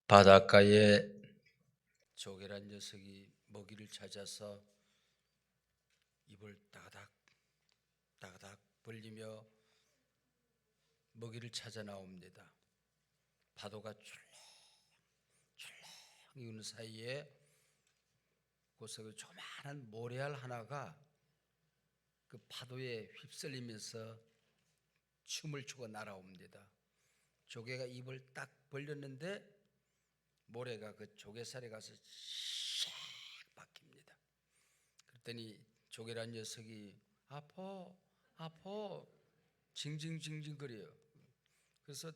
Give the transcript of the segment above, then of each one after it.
바닷가에 조개란 녀석이 먹이를 찾아서 입을 따가닥 따가닥 벌리며 먹이를 찾아 나옵니다. 파도가 출렁출렁 이는 사이에 곳에 조그마한 모래알 하나가 그 파도에 휩쓸리면서 춤을 추고 날아옵니다. 조개가 입을 딱 벌렸는데 모래가 그 조개살에 가서 샥 박힙니다. 그랬더니 조개란 녀석이 아파 징징징징거려요. 그래서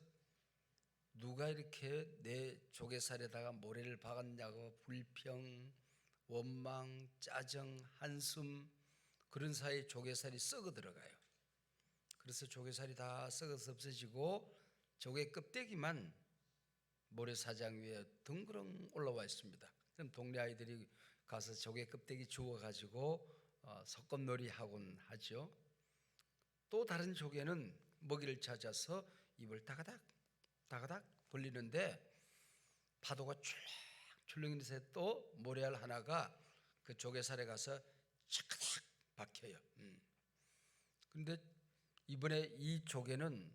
누가 이렇게 내 조개살에다가 모래를 박았냐고 불평, 원망, 짜증, 한숨, 그런 사이에 조개살이 썩어 들어가요. 그래서 조개살이 다 썩어서 없어지고 조개 껍데기만 모래사장 위에 덩그렁 올라와 있습니다. 그럼 동네 아이들이 가서 조개 껍데기 주워가지고 소꿉놀이 하곤 하죠. 또 다른 조개는 먹이를 찾아서 입을 따가닥 벌리는데 파도가 출렁출렁해서 또 모래알 하나가 그 조개살에 가서 차가닥 박혀요. 그런데 이번에 이 조개는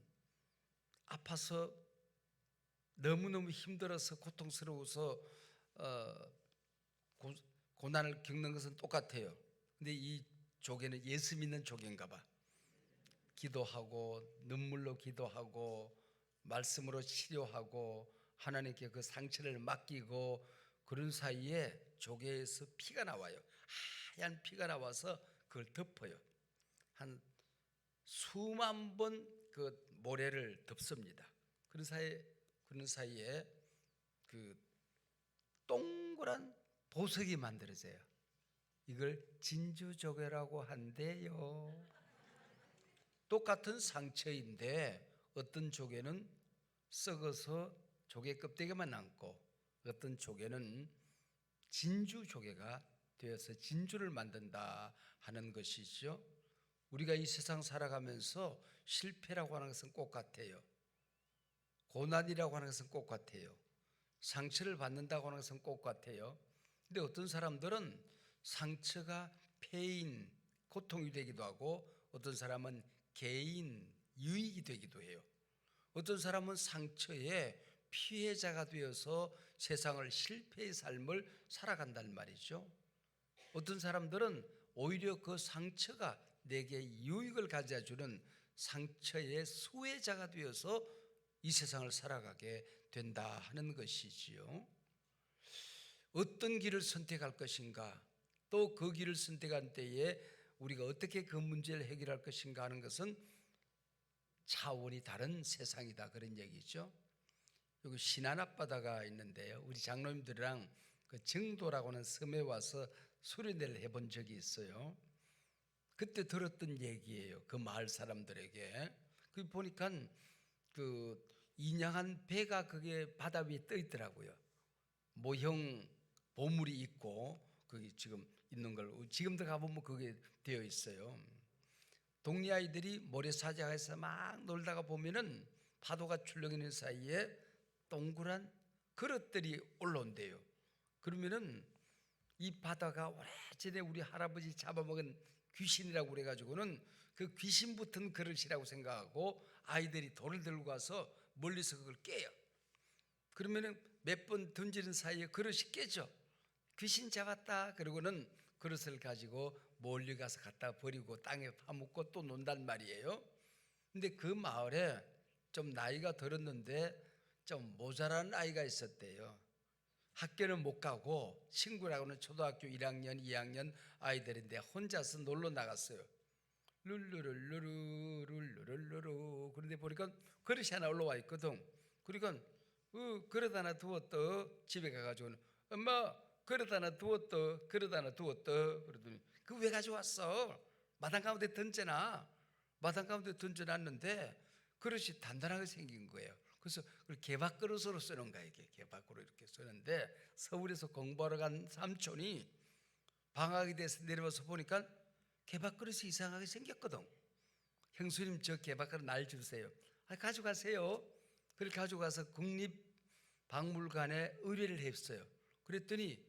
아파서 너무너무 힘들어서 고통스러워서 고난을 겪는 것은 똑같아요. 근데 이 조개는 예수 믿는 조개인가 봐. 기도하고 눈물로 기도하고 말씀으로 치료하고 하나님께 그 상처를 맡기고 그런 사이에 조개에서 피가 나와요. 하얀 피가 나와서 그걸 덮어요. 한 수만 번 그 모래를 덮습니다. 그런 사이에 그 동그란 보석이 만들어져요. 이걸 진주조개라고 한대요. 똑같은 상처인데 어떤 조개는 썩어서 조개 껍데기만 남고 어떤 조개는 진주조개가 되어서 진주를 만든다 하는 것이죠. 우리가 이 세상 살아가면서 실패라고 하는 것은 꼭 같아요. 고난이라고 하는 것은 꼭 같아요. 상처를 받는다고 하는 것은 꼭 같아요. 근데 어떤 사람들은 상처가 폐인, 고통이 되기도 하고 어떤 사람은 개인, 유익이 되기도 해요. 어떤 사람은 상처의 피해자가 되어서 세상을 실패의 삶을 살아간단 말이죠. 어떤 사람들은 오히려 그 상처가 내게 유익을 가져주는 상처의 수혜자가 되어서 이 세상을 살아가게 된다 하는 것이지요. 어떤 길을 선택할 것인가, 또 그 길을 선택한 때에 우리가 어떻게 그 문제를 해결할 것인가 하는 것은 차원이 다른 세상이다, 그런 얘기죠. 여기 신안 앞바다가 있는데요, 우리 장로님들이랑 그 정도라고 하는 섬에 와서 수련회를 해본 적이 있어요. 그때 들었던 얘기예요. 그 마을 사람들에게. 그 보니까 그 인양한 배가 그게 바다 위에 떠 있더라고요. 모형 보물이 있고 거기 지금 있는 걸 지금도 가보면 그게 되어 있어요. 동네 아이들이 모래사장에서 막 놀다가 보면은 파도가 출렁이는 사이에 동그란 그릇들이 올라온대요. 그러면은 이 바다가 오래전에 우리 할아버지 잡아먹은 귀신이라고 그래가지고는 그 귀신 붙은 그릇이라고 생각하고 아이들이 돌을 들고 가서 멀리서 그걸 깨요. 그러면은 몇 번 던지는 사이에 그릇이 깨져. 귀신 잡았다 그러고는 그릇을 가지고 멀리 가서 갖다 버리고 땅에 파묻고 또 논단 말이에요. 근데 그 마을에 좀 나이가 들었는데 좀 모자란 아이가 있었대요. 학교는 못 가고 친구라고는 초등학교 1학년, 2학년 아이들인데 혼자서 놀러 나갔어요. 룰루룰루루 그런데 보니까 그릇이 하나 올라와 있거든. 그러니까 그릇 하나 두었다. 집에 가가지고 엄마 그릇 하나 두었다. 그릇 하나 두었다. 그러더니 그 왜 가져왔어? 마당 가운데 던져놔. 마당 가운데 던져놨는데 그릇이 단단하게 생긴 거예요. 그래서 그걸 개밥 그릇으로 쓰는 거야. 이게 개밥으로 이렇게 쓰는데 서울에서 공부하러 간 삼촌이 방학이 돼서 내려와서 보니까 개밥 그릇이 이상하게 생겼거든. 형수님 저 개밥 그릇 날 주세요. 가져가세요. 그걸 가져가서 국립 박물관에 의뢰를 했어요. 그랬더니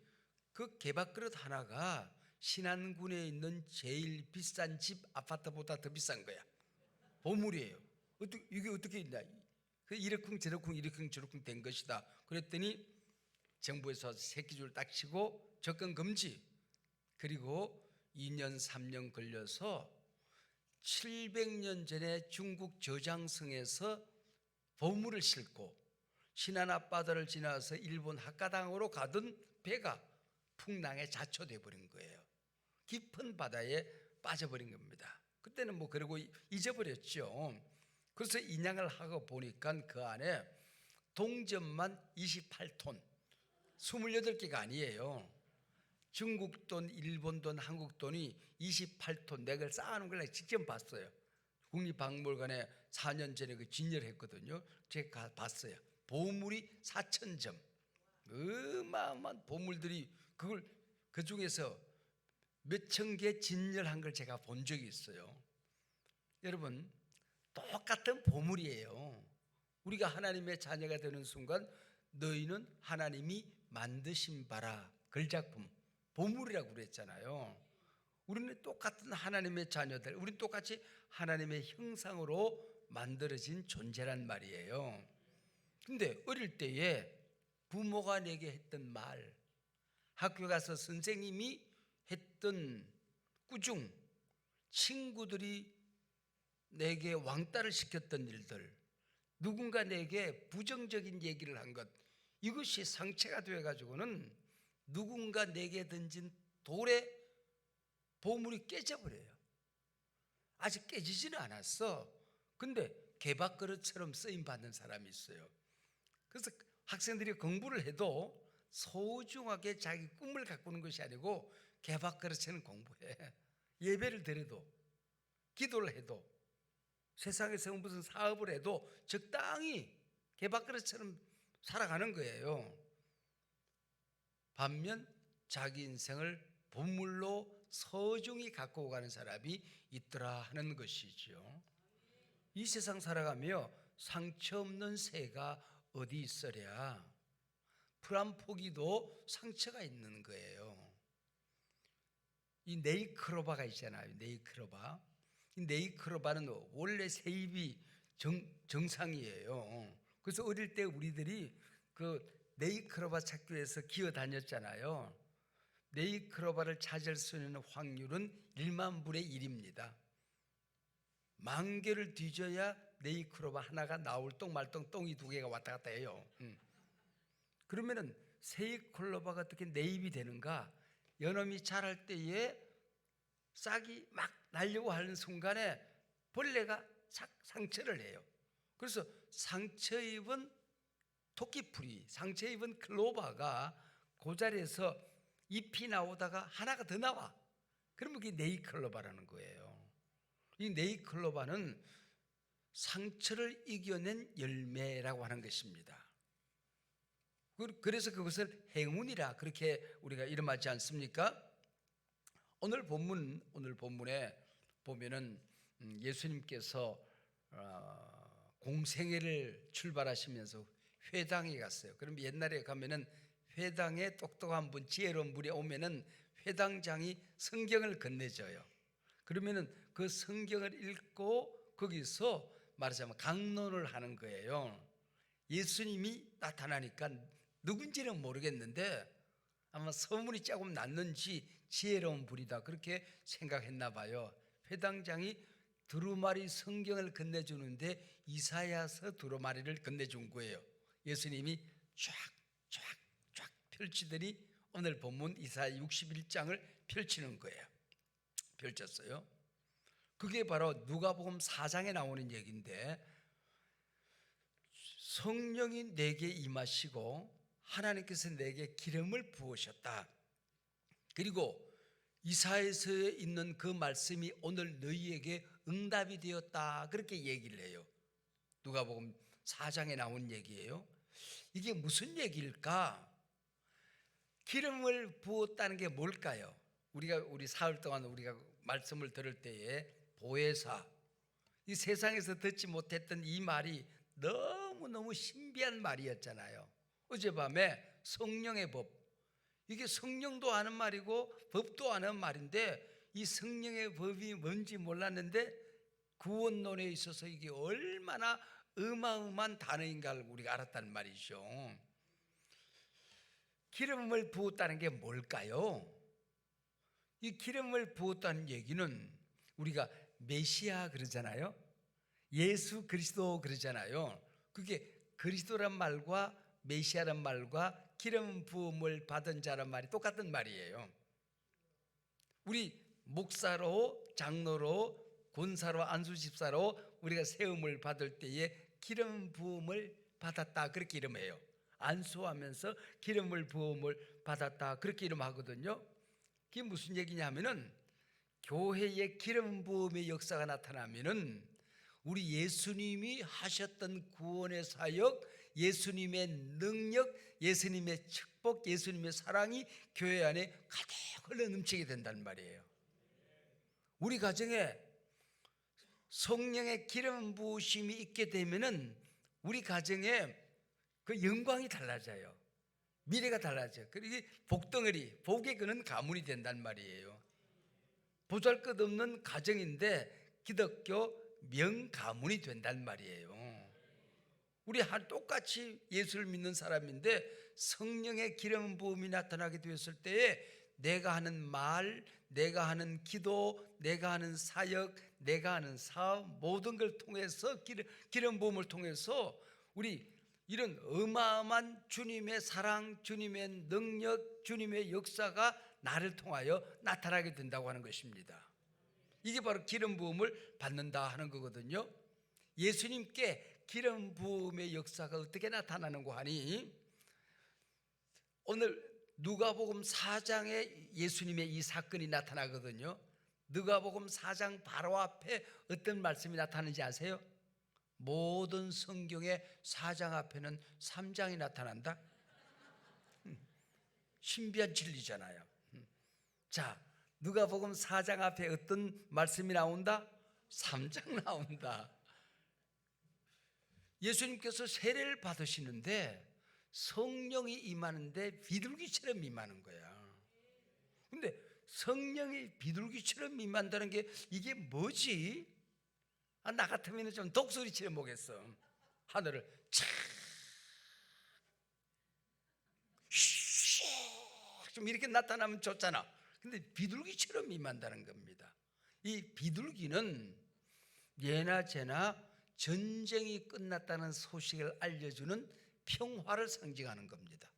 그 개밥그릇 하나가 신안군에 있는 제일 비싼 집 아파트보다 더 비싼 거야. 보물이에요. 이게 어떻게 있냐? 그 이러쿵 된 것이다. 그랬더니 정부에서 새끼줄 딱 치고 접근 금지. 그리고 2년 3년 걸려서 700년 전에 중국 저장성에서 보물을 싣고 신안 앞바다를 지나서 일본 학가당으로 가던 배가 풍랑에 자초돼 버린 거예요. 깊은 바다에 빠져버린 겁니다. 그때는 뭐 그러고 잊어버렸죠. 그래서 인양을 하고 보니까 그 안에 동전만 28톤, 28개가 아니에요. 중국 돈, 일본 돈, 한국 돈이 28톤 내가 쌓아놓은 걸 직접 봤어요. 국립박물관에 4년 전에 그 진열했거든요. 제가 봤어요. 보물이 4,000점. 어마어마한 보물들이 그걸 그 중에서 몇천 개 진열한 걸 제가 본 적이 있어요. 여러분, 똑같은 보물이에요. 우리가 하나님의 자녀가 되는 순간 너희는 하나님이 만드신 바라, 걸작품, 보물이라고 그랬잖아요. 우리는 똑같은 하나님의 자녀들, 우리는 똑같이 하나님의 형상으로 만들어진 존재란 말이에요. 근데 어릴 때에 부모가 내게 했던 말, 학교 가서 선생님이 했던 꾸중, 친구들이 내게 왕따를 시켰던 일들, 누군가 내게 부정적인 얘기를 한 것, 이것이 상처가 되어가지고는 누군가 내게 던진 돌에 보물이 깨져버려요. 아직 깨지지는 않았어. 근데 개밥그릇처럼 쓰임받는 사람이 있어요. 그래서 학생들이 공부를 해도 소중하게 자기 꿈을 가꾸는 것이 아니고 개밥그릇처럼 공부해. 예배를 드려도, 기도를 해도, 세상에서 무슨 사업을 해도 적당히 개밥그릇처럼 살아가는 거예요. 반면 자기 인생을 보물로 소중히 갖고 가는 사람이 있더라 하는 것이죠. 이 세상 살아가며 상처 없는 새가 어디 있으랴. 풀한 포기도 상처가 있는 거예요. 이 네이크로바가 있잖아요. 네이크로바. 이 네이크로바는 원래 세입이 정상이에요. 그래서 어릴 때 우리들이 그 네이크로바 찾기 위해서 기어 다녔잖아요. 네이크로바를 찾을 수 있는 확률은 1만 분의 1입니다. 만 개를 뒤져야 네이크로바 하나가 나올 똥 말똥 똥이 2개가 왔다 갔다 해요. 그러면은 세이클로바가 어떻게 네입이 되는가? 연엄이 자랄 때에 싹이 막 날려고 하는 순간에 벌레가 상처를 해요. 그래서 상처 입은 토끼풀이, 상처 입은 클로바가 그 자리에서 잎이 나오다가 하나가 더 나와. 그러면 그게 네이클로바라는 거예요. 이 네이클로바는 상처를 이겨낸 열매라고 하는 것입니다. 그래서 그것을 행운이라 그렇게 우리가 이름하지 않습니까? 오늘 본문에 보면은 예수님께서 공생애를 출발하시면서 회당에 갔어요. 그럼 옛날에 가면은 회당에 똑똑한 분, 지혜로운 분이 오면은 회당장이 성경을 건네줘요. 그러면은 그 성경을 읽고 거기서 말하자면 강론을 하는 거예요. 예수님이 나타나니까 누군지는 모르겠는데 아마 소문이 조금 났는지 지혜로운 분이다 그렇게 생각했나 봐요. 회당장이 두루마리 성경을 건네주는데 이사야서 두루마리를 건네준 거예요. 예수님이 쫙 펼치더니 오늘 본문 이사야 61장을 펼치는 거예요. 펼쳤어요. 그게 바로 누가복음 4장에 나오는 얘기인데 성령이 내게 임하시고 하나님께서 내게 기름을 부으셨다. 그리고 이사야서에 있는 그 말씀이 오늘 너희에게 응답이 되었다. 그렇게 얘기를 해요. 누가복음 4장에 나온 얘기예요. 이게 무슨 얘기일까? 기름을 부었다는 게 뭘까요? 우리 사흘 동안 우리가 말씀을 들을 때에 보혜사, 이 세상에서 듣지 못했던 이 말이 너무너무 신비한 말이었잖아요. 어젯밤에 성령의 법, 이게 성령도 하는 말이고 법도 하는 말인데 이 성령의 법이 뭔지 몰랐는데 구원론에 있어서 이게 얼마나 어마어마한 단어인가를 우리가 알았단 말이죠. 기름을 부었다는 게 뭘까요? 이 기름을 부었다는 얘기는 우리가 메시아 그러잖아요. 예수 그리스도 그러잖아요. 그게 그리스도란 말과 메시아란 말과 기름 부음을 받은 자란 말이 똑같은 말이에요. 우리 목사로, 장로로, 권사로, 안수집사로 우리가 세움을 받을 때에 기름 부음을 받았다 그렇게 이름해요. 안수하면서 기름을 부음을 받았다 그렇게 이름하거든요. 그게 무슨 얘기냐면은 교회에 기름 부음의 역사가 나타나면은 우리 예수님이 하셨던 구원의 사역, 예수님의 능력, 예수님의 축복, 예수님의 사랑이 교회 안에 가득 흘러 넘치게 된단 말이에요. 우리 가정에 성령의 기름 부으심이 있게 되면은 우리 가정에 그 영광이 달라져요. 미래가 달라져요. 그리고 복덩어리, 복에 그는 가문이 된단 말이에요. 보잘것없는 가정인데 기독교 명가문이 된단 말이에요. 우리 똑같이 예수를 믿는 사람인데 성령의 기름 부음이 나타나게 되었을 때에 내가 하는 말, 내가 하는 기도, 내가 하는 사역, 내가 하는 사업 모든 걸 통해서 기름 부음을 통해서 우리 이런 어마어마한 주님의 사랑, 주님의 능력, 주님의 역사가 나를 통하여 나타나게 된다고 하는 것입니다. 이게 바로 기름 부음을 받는다 하는 거거든요. 예수님께 기름 부음의 역사가 어떻게 나타나는고 하니 오늘 누가복음 4장에 예수님의 이 사건이 나타나거든요. 누가복음 4장 바로 앞에 어떤 말씀이 나타나는지 아세요? 모든 성경의 4장 앞에는 3장이 나타난다. 신비한 진리잖아요. 자, 누가복음 4장 앞에 어떤 말씀이 나온다? 3장 나온다. 예수님께서 세례를 받으시는데 성령이 임하는데 비둘기처럼 임하는 거야. 근데 성령이 비둘기처럼 임한다는 게 이게 뭐지? 나 같으면 좀 독수리처럼 보겠어. 하늘을 좀 이렇게 나타나면 좋잖아. 근데 비둘기처럼 임한다는 겁니다. 이 비둘기는 예나 제나 전쟁이 끝났다는 소식을 알려주는 평화를 상징하는 겁니다.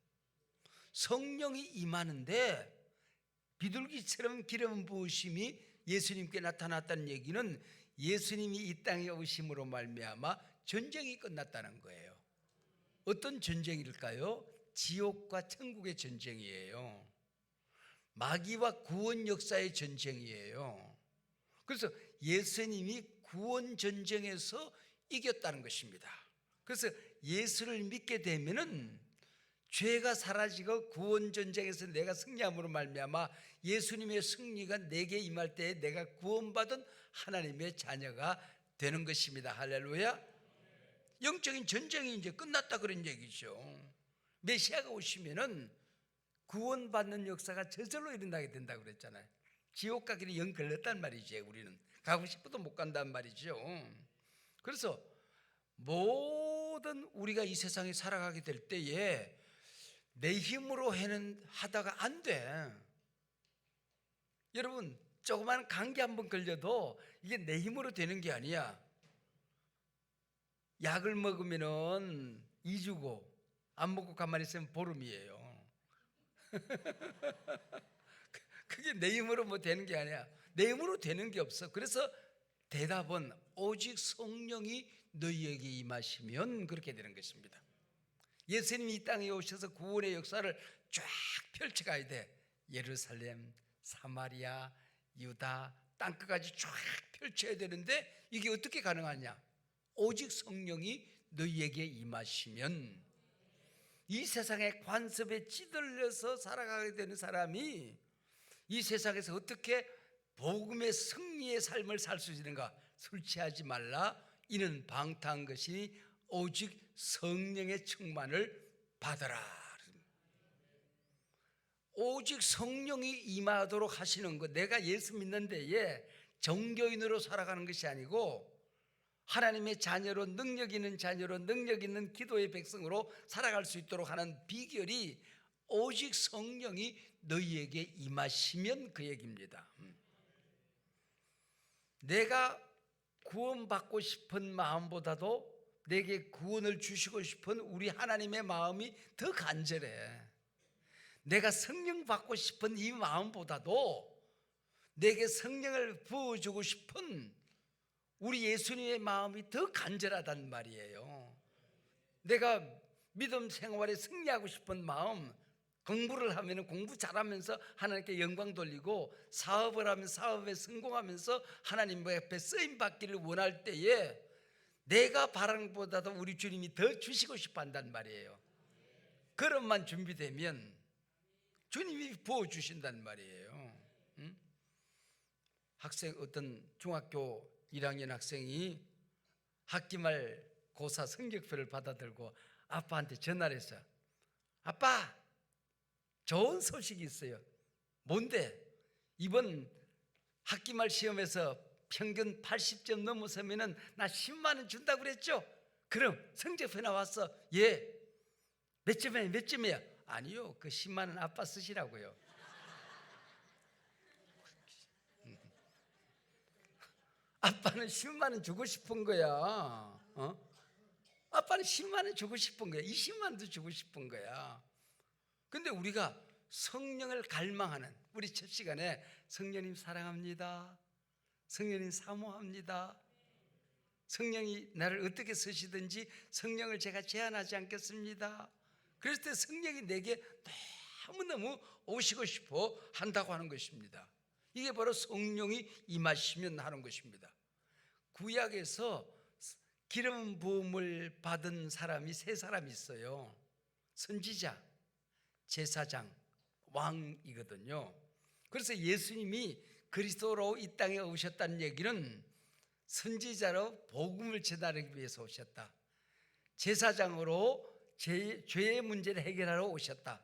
성령이 임하는데 비둘기처럼 기름 부으심이 예수님께 나타났다는 얘기는 예수님이 이 땅에 오심으로 말미암아 전쟁이 끝났다는 거예요. 어떤 전쟁일까요? 지옥과 천국의 전쟁이에요. 마귀와 구원 역사의 전쟁이에요. 그래서 예수님이 구원 전쟁에서 이겼다는 것입니다. 그래서 예수를 믿게 되면은 죄가 사라지고 구원 전쟁에서 내가 승리함으로 말미암아 예수님의 승리가 내게 임할 때에 내가 구원받은 하나님의 자녀가 되는 것입니다. 할렐루야. 영적인 전쟁이 이제 끝났다 그런 얘기죠. 메시아가 오시면은 구원받는 역사가 저절로 일어나게 된다고 그랬잖아요. 지옥 가기는 영 걸렸단 말이죠. 우리는 가고 싶어도 못 간단 말이죠. 그래서 모든 우리가 이 세상에 살아가게 될 때에 내 힘으로 하다가 안 돼. 여러분, 조그만 감기 한번 걸려도 이게 내 힘으로 되는 게 아니야. 약을 먹으면은 2주고 안 먹고 가만히 있으면 보름이에요. 그게 내 힘으로 뭐 되는 게 아니야. 내 힘으로 되는 게 없어. 그래서 대답은 오직 성령이 너희에게 임하시면 그렇게 되는 것입니다. 예수님이 이 땅에 오셔서 구원의 역사를 쫙 펼쳐가야 돼. 예루살렘, 사마리아, 유다, 땅끝까지 쫙 펼쳐야 되는데 이게 어떻게 가능하냐? 오직 성령이 너희에게 임하시면. 이 세상의 관습에 찌들려서 살아가게 되는 사람이 이 세상에서 어떻게 복음의 승리의 삶을 살 수 있는가? 술 취하지 말라. 이는 방탕한 것이니 오직 성령의 충만을 받아라. 오직 성령이 임하도록 하시는 것. 내가 예수 믿는 데에 종교인으로 살아가는 것이 아니고 하나님의 자녀로, 능력 있는 자녀로, 능력 있는 기도의 백성으로 살아갈 수 있도록 하는 비결이 오직 성령이 너희에게 임하시면 그 얘기입니다. 내가 구원받고 싶은 마음보다도 내게 구원을 주시고 싶은 우리 하나님의 마음이 더 간절해. 내가 성령 받고 싶은 이 마음보다도 내게 성령을 부어주고 싶은 우리 예수님의 마음이 더 간절하단 말이에요. 내가 믿음 생활에 승리하고 싶은 마음, 공부를 하면 공부 잘하면서 하나님께 영광 돌리고, 사업을 하면 사업에 성공하면서 하나님 앞에 쓰임 받기를 원할 때에 내가 바라는 것보다도 우리 주님이 더 주시고 싶어 한단 말이에요. 그릇만 준비되면 주님이 부어주신단 말이에요. 학생, 어떤 중학교 1학년 학생이 학기 말 고사 성적표를 받아들고 아빠한테 전화를 했어요. 아빠, 좋은 소식이 있어요. 뭔데? 이번 학기 말 시험에서 평균 80점 넘어서면은 나 10만 원 준다고 그랬죠? 그럼 성적표 나왔어. 예. 몇 점이야? 몇 점이야? 아니요, 그 10만 원 아빠 쓰시라고요. 아빠는 10만 원 주고 싶은 거야. 아빠는 10만 원 주고 싶은 거야. 20만 원도 주고 싶은 거야. 근데 우리가 성령을 갈망하는, 우리 첫 시간에 성령님 사랑합니다, 성령님 사모합니다, 성령이 나를 어떻게 쓰시든지 성령을 제가 제한하지 않겠습니다. 그랬을 때 성령이 내게 너무너무 오시고 싶어 한다고 하는 것입니다. 이게 바로 성령이 임하시면 하는 것입니다. 구약에서 기름 부음을 받은 사람이 세 사람이 있어요. 선지자, 제사장, 왕이거든요. 그래서 예수님이 그리스도로 이 땅에 오셨다는 얘기는 선지자로 복음을 전하기 위해서 오셨다, 제사장으로 죄의 문제를 해결하러 오셨다,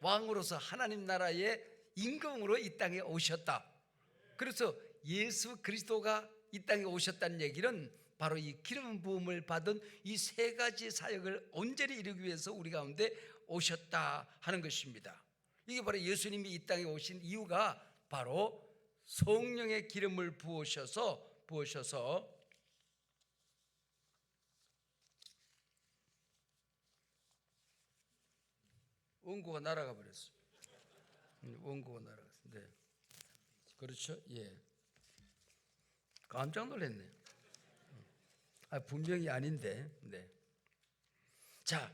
왕으로서 하나님 나라의 임금으로 이 땅에 오셨다. 그래서 예수 그리스도가 이 땅에 오셨다는 얘기는 바로 이 기름 부음을 받은 이 세 가지 사역을 온전히 이루기 위해서 우리 가운데 오셨다 하는 것입니다. 이게 바로 예수님이 이 땅에 오신 이유가 바로 성령의 기름을 부으셔서 원고가 날아가 버렸어요. 원고가 날아갔어요. 네. 그렇죠? 예. 깜짝 놀랐네요. 분명히 아닌데. 네. 자,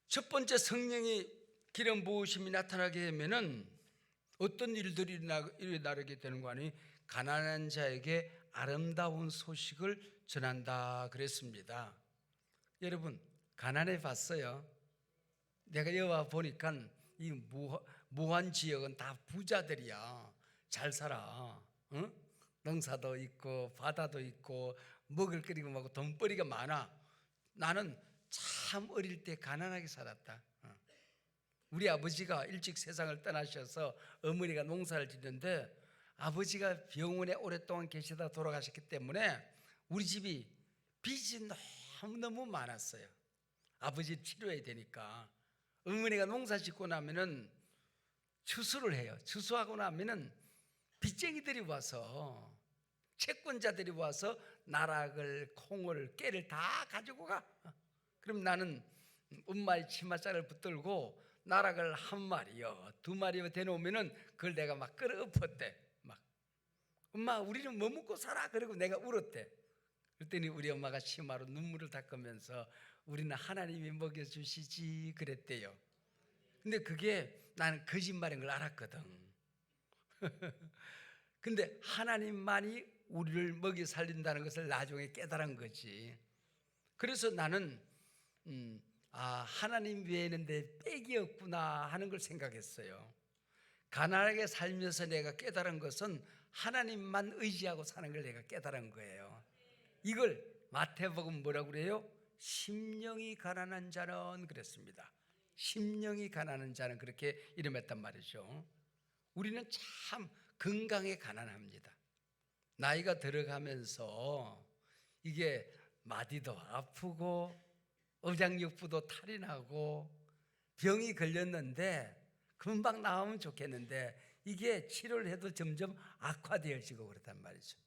첫 번째 성령이 기름 부으심이 나타나게 되면은 어떤 일들이 일어나게 되는 거 아니? 가난한 자에게 아름다운 소식을 전한다 그랬습니다. 여러분, 가난해 봤어요? 내가 여와 보니까 이 무한 지역은 다 부자들이야. 잘 살아. 응? 농사도 있고 바다도 있고 먹을 거리고 막 돈벌이가 많아. 나는 참 어릴 때 가난하게 살았다. 우리 아버지가 일찍 세상을 떠나셔서 어머니가 농사를 짓는데 아버지가 병원에 오랫동안 계시다 돌아가셨기 때문에 우리 집이 빚이 너무너무 많았어요. 아버지 치료해야 되니까. 어머니가 농사 짓고 나면은 추수를 해요. 추수하고 나면은 빚쟁이들이 와서, 채권자들이 와서 나락을, 콩을, 깨를 다 가지고 가. 그럼 나는 엄마의 치맛자를 붙들고 나락을 한 마리요, 두 마리요 대놓으면은 그걸 내가 막 끌어엎었대. 막, 엄마 우리는 뭐 먹고 살아? 그러고 내가 울었대. 그랬더니 우리 엄마가 치마로 눈물을 닦으면서 우리는 하나님이 먹여주시지 그랬대요. 근데 그게 나는 거짓말인 걸 알았거든. 근데 하나님만이 우리를 먹여 살린다는 것을 나중에 깨달은 거지. 그래서 나는 하나님 외에는 내 빽이 없구나 하는 걸 생각했어요. 가난하게 살면서 내가 깨달은 것은 하나님만 의지하고 사는 걸 내가 깨달은 거예요. 이걸 마태복음 뭐라고 그래요? 심령이 가난한 자는 그랬습니다. 심령이 가난한 자는 그렇게 이름했단 말이죠. 우리는 참 건강에 가난합니다. 나이가 들어가면서 이게 마디도 아프고 어장육부도 탈이 나고 병이 걸렸는데 금방 나으면 좋겠는데 이게 치료를 해도 점점 악화되어지고 그렇단 말이죠.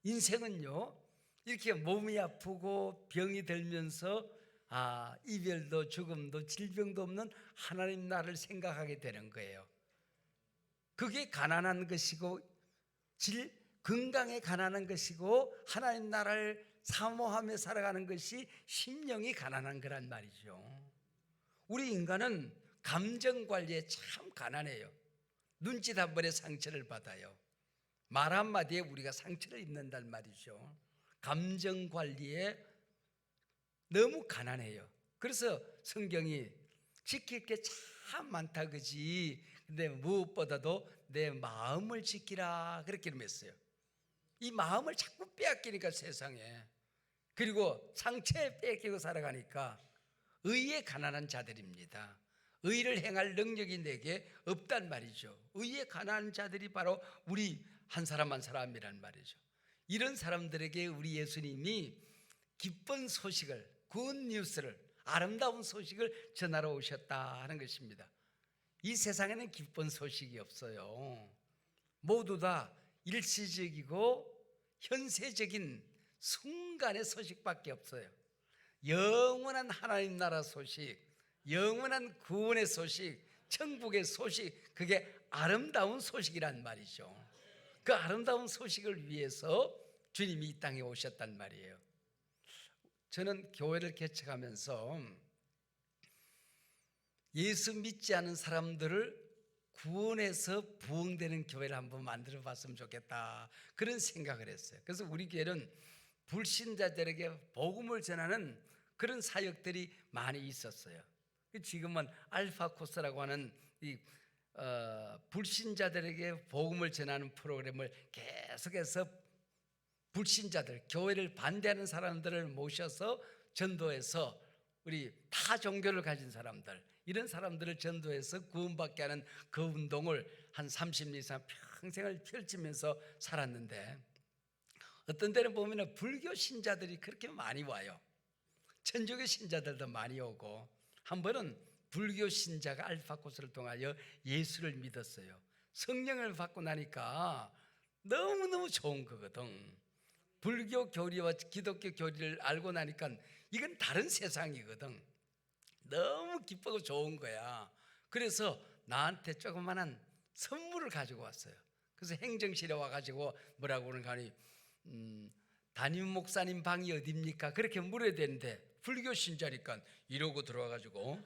인생은요, 이렇게 몸이 아프고 병이 들면서 이별도 죽음도 질병도 없는 하나님 나라를 생각하게 되는 거예요. 그게 가난한 것이고 건강에 가난한 것이고 하나님 나라를 사모하며 살아가는 것이 심령이 가난한 거란 말이죠. 우리 인간은 감정 관리에 참 가난해요. 눈짓 한 번에 상처를 받아요. 말 한마디에 우리가 상처를 입는단 말이죠. 감정 관리에 너무 가난해요. 그래서 성경이 지킬 게 참 많다 그지. 근데 무엇보다도 내 마음을 지키라 그렇게 이름했어요. 이 마음을 자꾸 빼앗기니까 세상에, 그리고 상처에 빼앗기고 살아가니까 의에 가난한 자들입니다. 의를 행할 능력이 내게 없단 말이죠. 의에 가난한 자들이 바로 우리 한 사람 한 사람이란 말이죠. 이런 사람들에게 우리 예수님이 기쁜 소식을, 굿뉴스를, 아름다운 소식을 전하러 오셨다 하는 것입니다. 이 세상에는 기쁜 소식이 없어요. 모두 다 일시적이고 현세적인 순간의 소식밖에 없어요. 영원한 하나님 나라 소식, 영원한 구원의 소식, 천국의 소식, 그게 아름다운 소식이란 말이죠. 그 아름다운 소식을 위해서 주님이 이 땅에 오셨단 말이에요. 저는 교회를 개척하면서 예수 믿지 않은 사람들을 구원해서 부흥되는 교회를 한번 만들어 봤으면 좋겠다, 그런 생각을 했어요. 그래서 우리 교회는 불신자들에게 복음을 전하는 그런 사역들이 많이 있었어요. 지금은 알파 코스라고 하는 이 불신자들에게 복음을 전하는 프로그램을 계속해서 불신자들, 교회를 반대하는 사람들을 모셔서 전도해서 우리 타 종교를 가진 사람들, 이런 사람들을 전도해서 구원받게 하는 그 운동을 한 30년 이상 평생을 펼치면서 살았는데, 어떤 때는 보면 불교 신자들이 그렇게 많이 와요. 천주교 신자들도 많이 오고, 한 번은 불교 신자가 알파 코스를 통하여 예수를 믿었어요. 성령을 받고 나니까 너무너무 좋은 거거든. 불교 교리와 기독교 교리를 알고 나니까 이건 다른 세상이거든. 너무 기쁘고 좋은 거야. 그래서 나한테 조그만한 선물을 가지고 왔어요. 그래서 행정실에 와가지고 뭐라고 그러는가 하니, 담임 목사님 방이 어디입니까? 그렇게 물어야 되는데 불교 신자니까 이러고 들어와가지고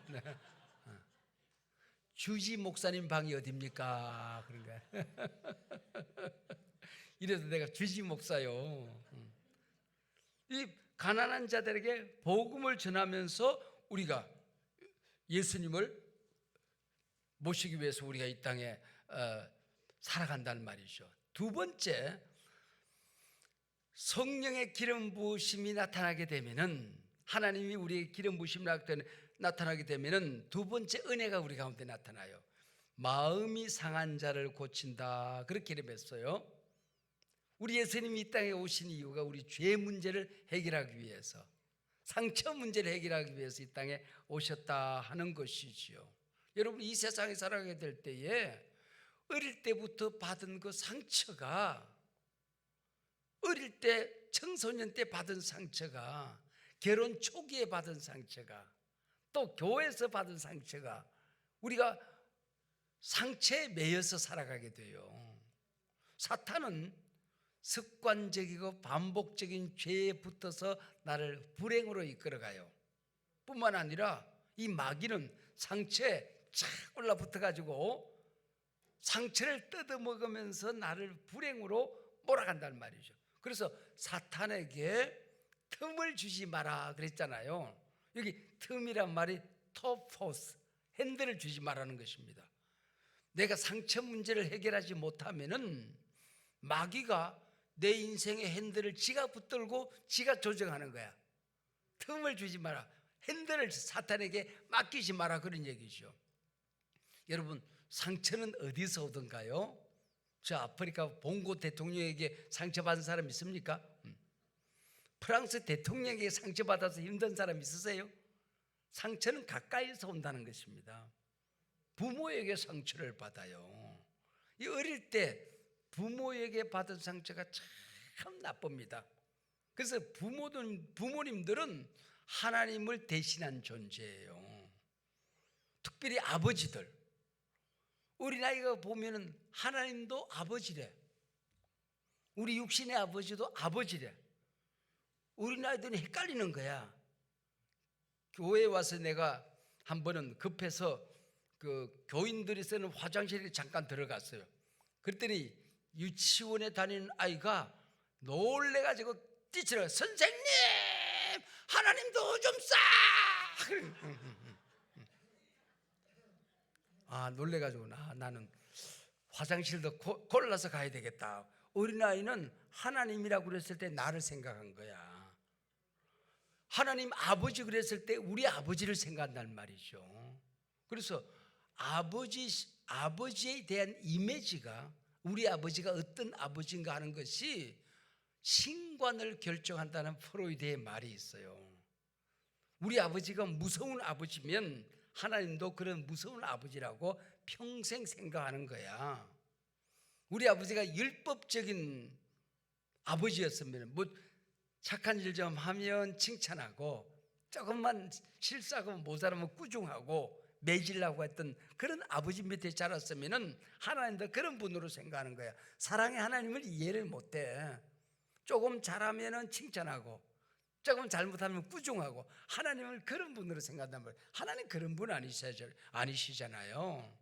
주지 목사님 방이 어디입니까? 그런 거야. 이래서 내가 주지 목사요. 이 가난한 자들에게 복음을 전하면서 우리가 예수님을 모시기 위해서 우리가 이 땅에 살아간다는 말이죠. 두 번째, 성령의 기름 부으심이 나타나게 되면은, 하나님이 우리의 기름 부으심이 나타나게 되면은 두 번째 은혜가 우리 가운데 나타나요. 마음이 상한 자를 고친다, 그렇게 이름했어요. 우리 예수님이 이 땅에 오신 이유가 우리 죄 문제를 해결하기 위해서, 상처 문제를 해결하기 위해서 이 땅에 오셨다 하는 것이지요. 여러분, 이 세상에 살아가게 될 때에 어릴 때부터 받은 그 상처가, 어릴 때 청소년 때 받은 상처가, 결혼 초기에 받은 상처가, 또 교회에서 받은 상처가, 우리가 상처에 매여서 살아가게 돼요. 사탄은 습관적이고 반복적인 죄에 붙어서 나를 불행으로 이끌어가요. 뿐만 아니라 이 마귀는 상처에 착 올라붙어 가지고 상처를 뜯어먹으면서 나를 불행으로 몰아간단 말이죠. 그래서 사탄에게 틈을 주지 마라 그랬잖아요. 여기 틈이란 말이 토포스, 핸들을 주지 말라는 것입니다. 내가 상처 문제를 해결하지 못하면은 마귀가 내 인생의 핸들을 지가 붙들고 지가 조정하는 거야. 틈을 주지 마라. 핸들을 사탄에게 맡기지 마라, 그런 얘기죠. 여러분, 상처는 어디서 오던가요? 저 아프리카 봉고 대통령에게 상처받은 사람 있습니까? 프랑스 대통령에게 상처받아서 힘든 사람 있으세요? 상처는 가까이서 온다는 것입니다. 부모에게 상처를 받아요. 이 어릴 때 부모에게 받은 상처가 참 나쁩니다. 그래서 부모님들은 하나님을 대신한 존재예요. 특별히 아버지들, 어린아이가 보면은 하나님도 아버지래, 우리 육신의 아버지도 아버지래. 어린아이들은 헷갈리는 거야. 교회에 와서 내가 한 번은 급해서 그 교인들이 쓰는 화장실에 잠깐 들어갔어요. 그랬더니 유치원에 다니는 아이가 놀래가지고 뛰쳐나가, 선생님 하나님도 좀 싸! 놀래가지고 나는 화장실도 골라서 가야 되겠다. 어린아이는 하나님이라고 그랬을 때 나를 생각한 거야. 하나님 아버지 그랬을 때 우리 아버지를 생각한단 말이죠. 그래서 아버지에 대한 이미지가, 우리 아버지가 어떤 아버지인가 하는 것이 신관을 결정한다는 프로이드의 말이 있어요. 우리 아버지가 무서운 아버지면 하나님도 그런 무서운 아버지라고 평생 생각하는 거야. 우리 아버지가 율법적인 아버지였으면 뭐 착한 일 좀 하면 칭찬하고, 조금만 실수하고 모자라면 꾸중하고 매질라고 했던 그런 아버지 밑에 자랐으면 하나님도 그런 분으로 생각하는 거야. 사랑의 하나님을 이해를 못해. 조금 잘하면 칭찬하고, 조금 잘못하면 꾸중하고, 하나님을 그런 분으로 생각한단 말이에요. 하나님 그런 분 아니시잖아요.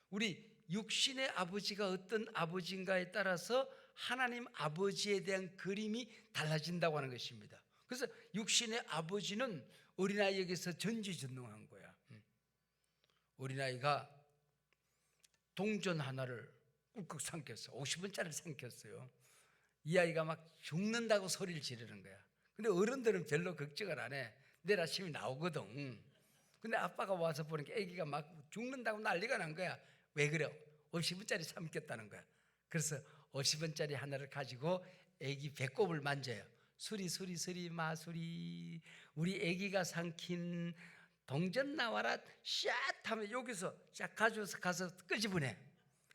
우리 육신의 아버지가 어떤 아버지인가에 따라서 하나님 아버지에 대한 그림이 달라진다고 하는 것입니다. 그래서 육신의 아버지는 어린아이에게서 전지전능한 거야. 어린아이가 동전 하나를 꿀꺽 삼켰어. 50원짜리를 삼켰어요. 이 아이가 막 죽는다고 소리를 지르는 거야. 근데 어른들은 별로 걱정을 안 해. 내일 아침에 나오거든. 근데 아빠가 와서 보니까 아기가 막 죽는다고 난리가 난 거야. 왜 그래? 50원짜리 삼켰다는 거야. 그래서 50원짜리 하나를 가지고 아기 배꼽을 만져요. 수리 마수리, 우리 아기가 삼킨 동전 나와라 샷 하면 여기서 쫙 가져서 가서 끄집어내.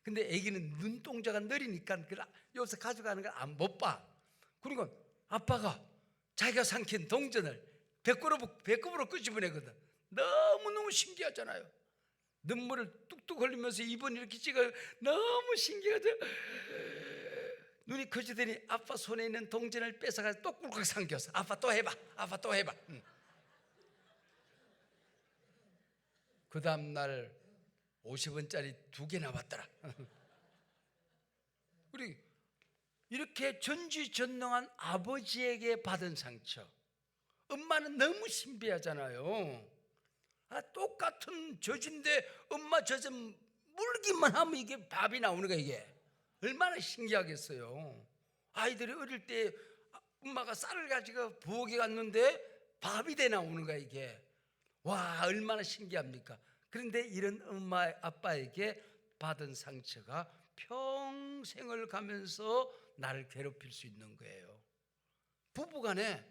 근데 아기는 눈동자가 느리니까 여기서 가져가는 걸 못 봐. 그러니까 아빠가 자기가 삼킨 동전을 배꼽으로 끄집어내거든. 너무너무 신기하잖아요. 눈물을 뚝뚝 흘리면서 입은 이렇게 찍어요. 너무 신기하죠. 눈이 커지더니 아빠 손에 있는 동전을 뺏어가지고 또 꿀꺽 삼켰어. 아빠 또 해봐. 그 다음날 50원짜리 2개 나왔더라. 우리 이렇게 전지전능한 아버지에게 받은 상처, 엄마는 너무 신비하잖아요. 똑같은 젖인데 엄마 젖은 물기만 하면 이게 밥이 나오는 거야. 이게 얼마나 신기하겠어요. 아이들이 어릴 때 엄마가 쌀을 가지고 부엌에 갔는데 밥이 돼 나오는 거야. 이게 와, 얼마나 신기합니까? 그런데 이런 엄마 아빠에게 받은 상처가 평생을 가면서 나를 괴롭힐 수 있는 거예요. 부부간에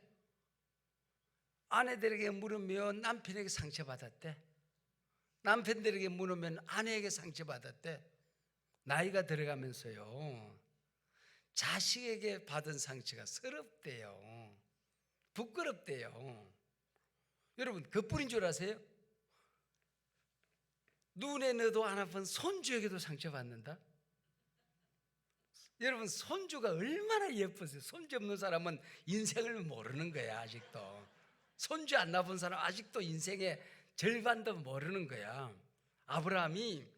아내들에게 물으면 남편에게 상처받았대. 남편들에게 물으면 아내에게 상처받았대. 나이가 들어가면서요, 자식에게 받은 상처가 서럽대요. 부끄럽대요. 여러분, 그뿐인 줄 아세요? 눈에 넣어도 안 아픈 손주에게도 상처받는다? 여러분, 손주가 얼마나 예쁘세요. 손주 없는 사람은 인생을 모르는 거야. 아직도 손주 안 낳은 사람 아직도 인생의 절반도 모르는 거야. 아브라함이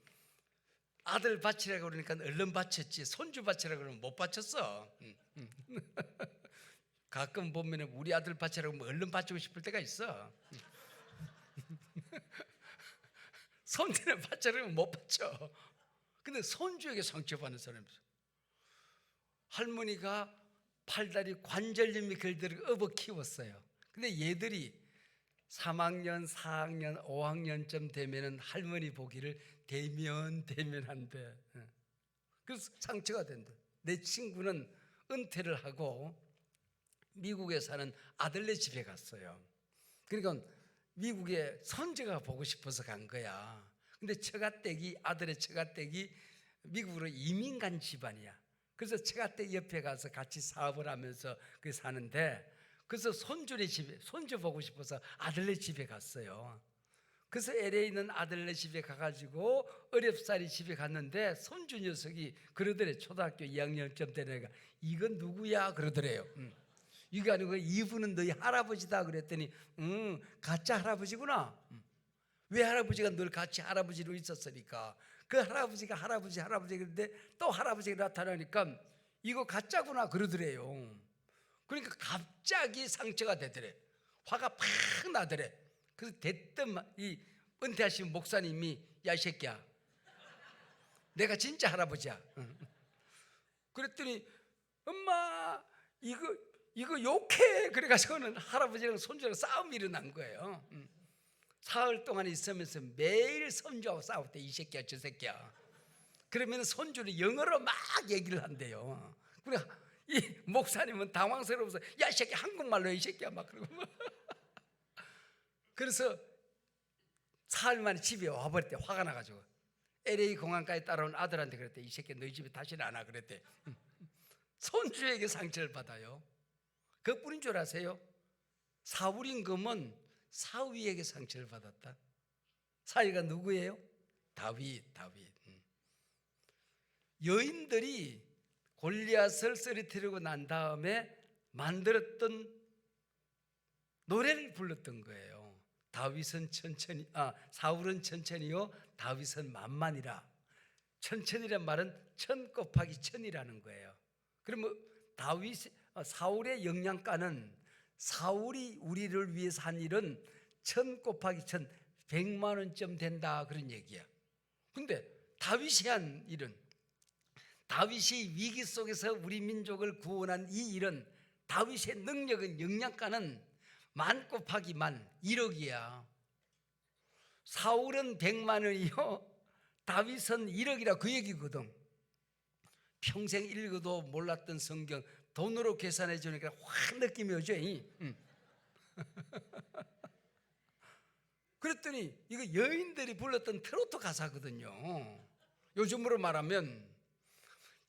아들 바치라고 그러니까 얼른 바쳤지, 손주 바치라고 그러면 못 바쳤어. 가끔 보면 우리 아들 바치라고 하면 얼른 바치고 싶을 때가 있어. 손주는 바치라고 하면 못 바쳐. 근데 손주에게 상처받는 사람이 있어. 할머니가 팔다리 관절염이 걸들고 업어 키웠어요. 근데 얘들이 3학년, 4학년, 5학년쯤 되면은 할머니 보기를 대면한대. 그래서 상처가 된다. 내 친구는 은퇴를 하고 미국에 사는 아들네 집에 갔어요. 그러니까 미국에 손주가 보고 싶어서 간 거야. 근데 아들의 처가댁이 미국으로 이민 간 집안이야. 그래서 처가댁 옆에 가서 같이 사업을 하면서 사는데, 그래서 손주 보고 싶어서 아들네 집에 갔어요. 그래서 LA에 있는 아들네 집에 가가지고 어렵사리 집에 갔는데 손주 녀석이 그러더래. 초등학교 2학년쯤 되니까 이건 누구야 그러더래요. 이게 아니고 이분은 너희 할아버지다 그랬더니 가짜 할아버지구나. 왜 할아버지가 늘 같이 할아버지로 있었으니까. 그 할아버지가 할아버지 그런데 또 할아버지가 나타나니까 이거 가짜구나 그러더래요. 그러니까 갑자기 상처가 되더래. 화가 팍 나더래. 그래서 대뜸 이 은퇴하신 목사님이 야 이 새끼야, 내가 진짜 할아버지야. 그랬더니 엄마 이거 욕해. 그래가지고는 할아버지랑 손주랑 싸움이 일어난 거예요. 사흘 동안 있으면서 매일 손주하고 싸웠대. 이 새끼야 저 새끼야. 그러면 손주는 영어로 막 얘기를 한대요. 그래 이 목사님은 당황스러워서 야 이 새끼 한국말로 해, 이 새끼야 막 그러고. 그래서 사흘 만에 집에 와버렸대. 화가 나가지고 LA 공항까지 따라온 아들한테 그랬대. 이 새끼 너희 집에 다시는 안 와 그랬대. 손주에게 상처를 받아요. 그뿐인 줄 아세요? 사울 임금은 사위에게 상처를 받았다. 사위가 누구예요? 다윗. 여인들이 골리앗을 쓰러뜨리고 난 다음에 만들었던 노래를 불렀던 거예요. 사울은 천천히요 다윗은 만만이라. 천천히란 말은 1000 곱하기 1000이라는 거예요. 그러면 사울의 영양가는 사울이 우리를 위해서 한 일은 1000 곱하기 1000 100만 원쯤 된다 그런 얘기야. 근데 다윗이 한 일은, 다윗이 위기 속에서 우리 민족을 구원한 이 일은, 다윗의 능력은, 영양가는 10,000 곱하기 10,000 1억이야. 사울은 100만 원이요 다윗은 1억이라 그 얘기거든. 평생 읽어도 몰랐던 성경 돈으로 계산해 주니까 확 느낌이 오죠. 그랬더니 이거 여인들이 불렀던 트로트 가사거든요. 요즘으로 말하면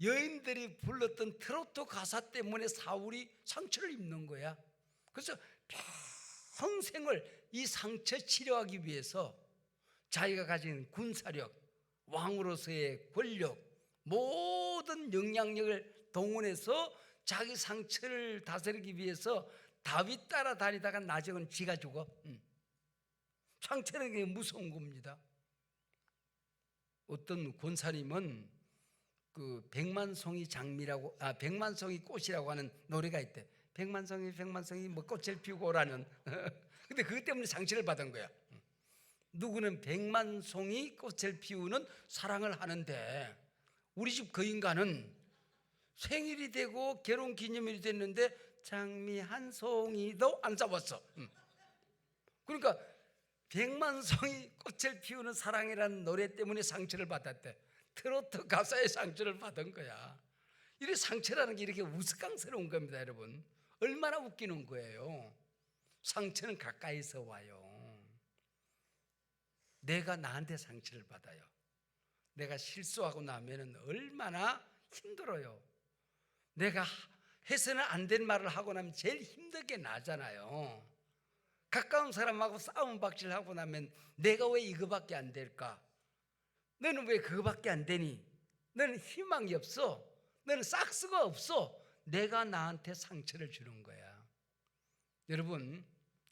여인들이 불렀던 트로트 가사 때문에 사울이 상처를 입는 거야. 그래서 평생을 이 상처 치료하기 위해서 자기가 가진 군사력, 왕으로서의 권력, 모든 영향력을 동원해서 자기 상처를 다스리기 위해서 다윗 따라다니다가 나중에는 지가 죽어. 상처는 게 무서운 겁니다. 어떤 권사님은 그 백만송이 꽃이라고 하는 노래가 있대. 백만송이 뭐 꽃을 피우고라는. 근데 그것 때문에 상처를 받은 거야. 누구는 백만송이 꽃을 피우는 사랑을 하는데 우리 집 그 인간은 생일이 되고 결혼 기념일이 됐는데 장미 한 송이도 안 잡았어. 그러니까 백만송이 꽃을 피우는 사랑이라는 노래 때문에 상처를 받았대. 트로트 가사에 상처를 받은 거야. 이렇게 상처라는 게 이렇게 우스꽝스러운 겁니다, 여러분. 얼마나 웃기는 거예요. 상처는 가까이서 와요. 내가 나한테 상처를 받아요. 내가 실수하고 나면 얼마나 힘들어요. 내가 해서는 안 된 말을 하고 나면 제일 힘들게 나잖아요. 가까운 사람하고 싸움 박질하고 나면 내가 왜 이거밖에 안 될까? 너는 왜 그거밖에 안 되니? 너는 희망이 없어. 너는 싹수가 없어. 내가 나한테 상처를 주는 거야. 여러분,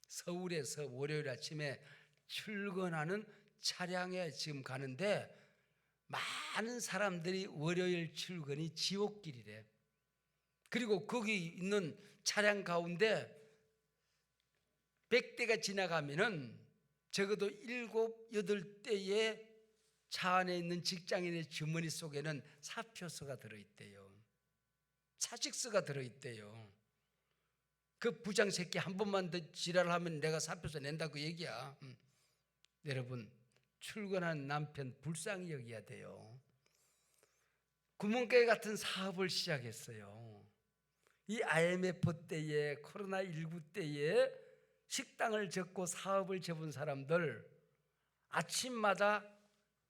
서울에서 월요일 아침에 출근하는 차량에 지금 가는데 많은 사람들이 월요일 출근이 지옥길이래. 그리고 거기 있는 차량 가운데 100대가 지나가면은 적어도 7, 8대의 차 안에 있는 직장인의 주머니 속에는 사표서가 들어있대요. 사직서가 들어있대요. 그 부장 새끼 한 번만 더 지랄하면 내가 사표서 낸다 그 얘기야. 여러분, 출근하는 남편 불쌍히 여겨야 돼요. 구멍가게 같은 사업을 시작했어요. 이 IMF 때에, 코로나19 때에 식당을 접고 사업을 접은 사람들 아침마다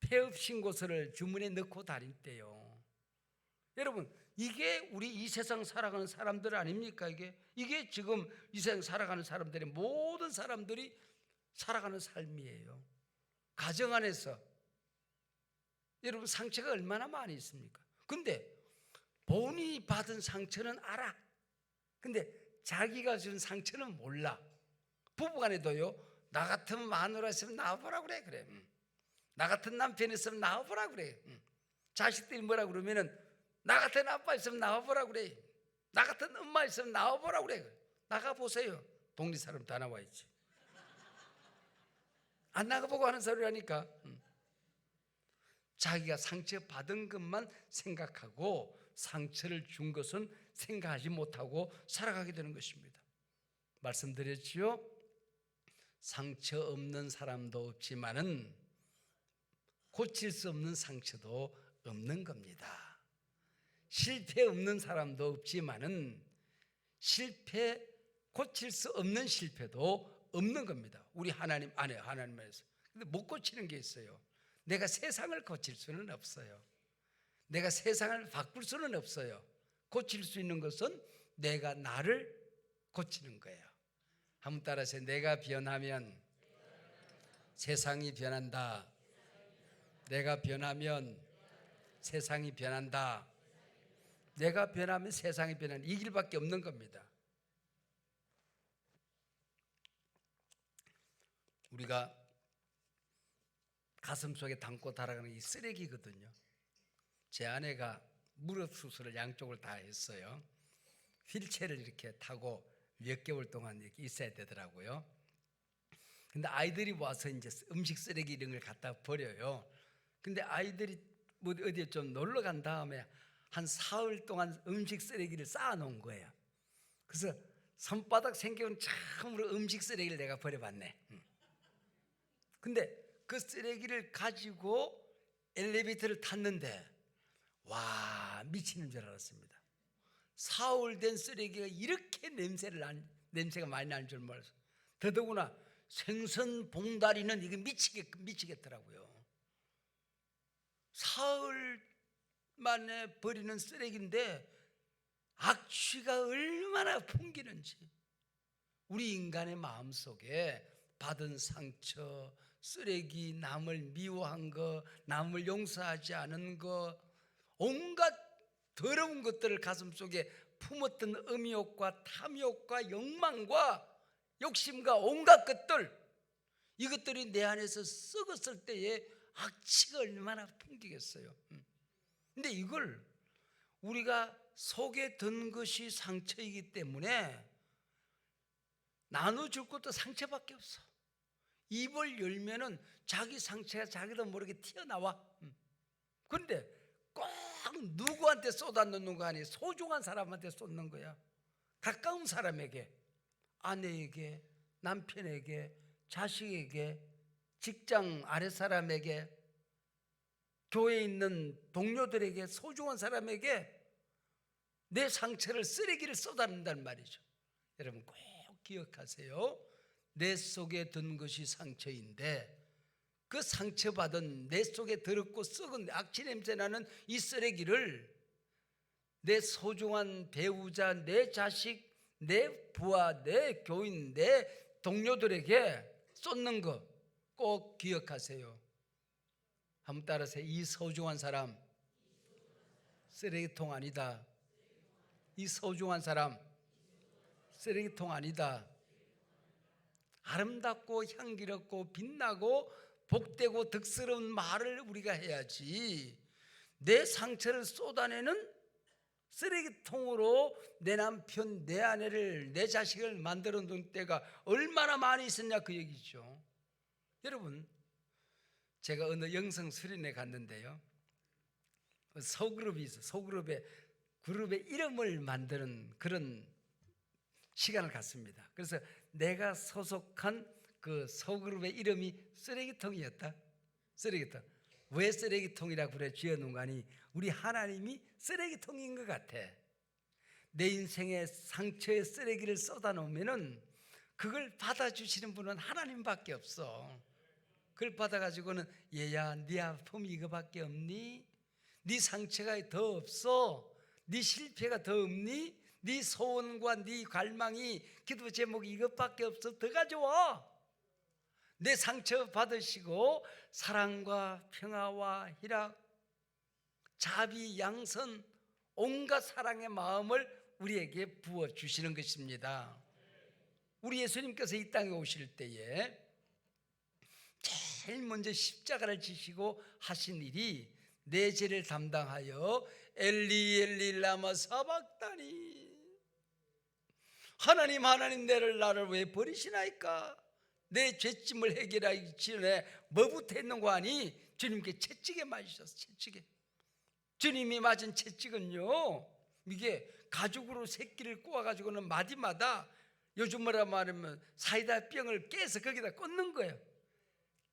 폐업 신고서를 주문에 넣고 다닐 때요. 여러분, 이게 우리 이 세상 살아가는 사람들 아닙니까? 이게 지금 이 세상 살아가는 사람들의 모든 사람들이 살아가는 삶이에요. 가정 안에서 여러분 상처가 얼마나 많이 있습니까? 근데 본인이 받은 상처는 알아. 근데 자기가 준 상처는 몰라. 부부간에도요. 나 같은 마누라 있으면 나와보라 그래. 나 같은 남편 있으면 나와보라 그래. 자식들이 뭐라 그러면은 나 같은 아빠 있으면 나와보라 그래. 나 같은 엄마 있으면 나와보라 그래. 나가보세요. 동네 사람 다 나와있지. 안 나가보고 하는 소리라니까. 자기가 상처받은 것만 생각하고 상처를 준 것은 생각하지 못하고 살아가게 되는 것입니다. 말씀드렸지요. 상처 없는 사람도 없지만은 고칠 수 없는 상처도 없는 겁니다. 실패 없는 사람도 없지만은 고칠 수 없는 실패도 없는 겁니다. 우리 하나님 안에, 하나님 안에서. 근데 못 고치는 게 있어요. 내가 세상을 고칠 수는 없어요. 내가 세상을 바꿀 수는 없어요. 고칠 수 있는 것은 내가 나를 고치는 거예요. 한번 따라하세요. 내가 변하면 세상이 변한다. 내가 변하면 세상이 변한다. 내가 변하면 세상이 변하는 이 길밖에 없는 겁니다. 우리가 가슴 속에 담고 달아가는 이 쓰레기거든요. 제 아내가 무릎 수술을 양쪽을 다 했어요. 휠체어를 이렇게 타고 몇 개월 동안 이렇게 있어야 되더라고요. 근데 아이들이 와서 이제 음식 쓰레기 이런 걸 갖다 버려요. 근데 아이들이 뭐 어디에 좀 놀러 간 다음에 한 사흘 동안 음식 쓰레기를 쌓아놓은 거예요. 그래서 손바닥 생겨온 처음으로 음식 쓰레기를 내가 버려봤네. 근데 그 쓰레기를 가지고 엘리베이터를 탔는데 와, 미치는 줄 알았습니다. 사흘 된 쓰레기가 이렇게 냄새가 많이 나는 줄 몰랐어요. 더더구나 생선 봉다리는 이게 미치겠더라고요. 사흘 만에 버리는 쓰레기인데 악취가 얼마나 풍기는지. 우리 인간의 마음속에 받은 상처, 쓰레기, 남을 미워한 거, 남을 용서하지 않은 거, 온갖 더러운 것들을 가슴속에 품었던 음욕과 탐욕과 욕망과 욕심과 온갖 것들, 이것들이 내 안에서 썩었을 때에 악취가 얼마나 풍기겠어요. 근데 이걸 우리가 속에 든 것이 상처이기 때문에 나눠줄 것도 상처밖에 없어. 입을 열면은 자기 상처가 자기도 모르게 튀어나와. 그런데 꼭 누구한테 쏟아놓는 거 아니에요. 소중한 사람한테 쏟는 거야. 가까운 사람에게, 아내에게, 남편에게, 자식에게, 직장 아랫사람에게, 교회에 있는 동료들에게, 소중한 사람에게 내 상처를, 쓰레기를 쏟아낸다는 말이죠. 여러분 꼭 기억하세요. 내 속에 든 것이 상처인데 그 상처받은 내 속에 더럽고 썩은 악취 냄새 나는 이 쓰레기를 내 소중한 배우자, 내 자식, 내 부하, 내 교인, 내 동료들에게 쏟는 거 꼭 기억하세요. 한번 따라하세요. 이 소중한 사람 쓰레기통 아니다. 이 소중한 사람 쓰레기통 아니다. 아름답고 향기롭고 빛나고 복되고 덕스러운 말을 우리가 해야지, 내 상처를 쏟아내는 쓰레기통으로 내 남편, 내 아내를, 내 자식을 만들어 놓은 때가 얼마나 많이 있었냐 그 얘기죠. 여러분, 제가 어느 영성 수련회 갔는데요, 소그룹이 있어. 소그룹의 그룹의 이름을 만드는 그런 시간을 갖습니다. 그래서 내가 소속한 그 소그룹의 이름이 쓰레기통이었다. 쓰레기통. 왜 쓰레기통이라고 그래 지어놓은 거 아니? 우리 하나님이 쓰레기통인 것 같아. 내 인생의 상처의 쓰레기를 쏟아놓으면은 그걸 받아주시는 분은 하나님밖에 없어. 그걸 받아가지고는 얘야 네 아픔이 이거밖에 없니? 네 상처가 더 없어? 네 실패가 더 없니? 네 소원과 네 갈망이 기도 제목이 이것밖에 없어? 더 가져와. 내 상처 받으시고 사랑과 평화와 희락, 자비, 양선, 온갖 사랑의 마음을 우리에게 부어주시는 것입니다. 우리 예수님께서 이 땅에 오실 때에 제일 먼저 십자가를 지시고 하신 일이 내 죄를 담당하여 엘리 엘리 라마 사박다니, 하나님 하나님 나를 왜 버리시나이까? 내 죄짐을 해결하기 전에 뭐부터 했는 거 아니? 주님께 채찍에 맞으셨어. 채찍에. 주님이 맞은 채찍은요, 이게 가죽으로 새끼를 꼬아가지고는 마디마다 요즘 뭐라 말하면 사이다 병을 깨서 거기다 꽂는 거예요.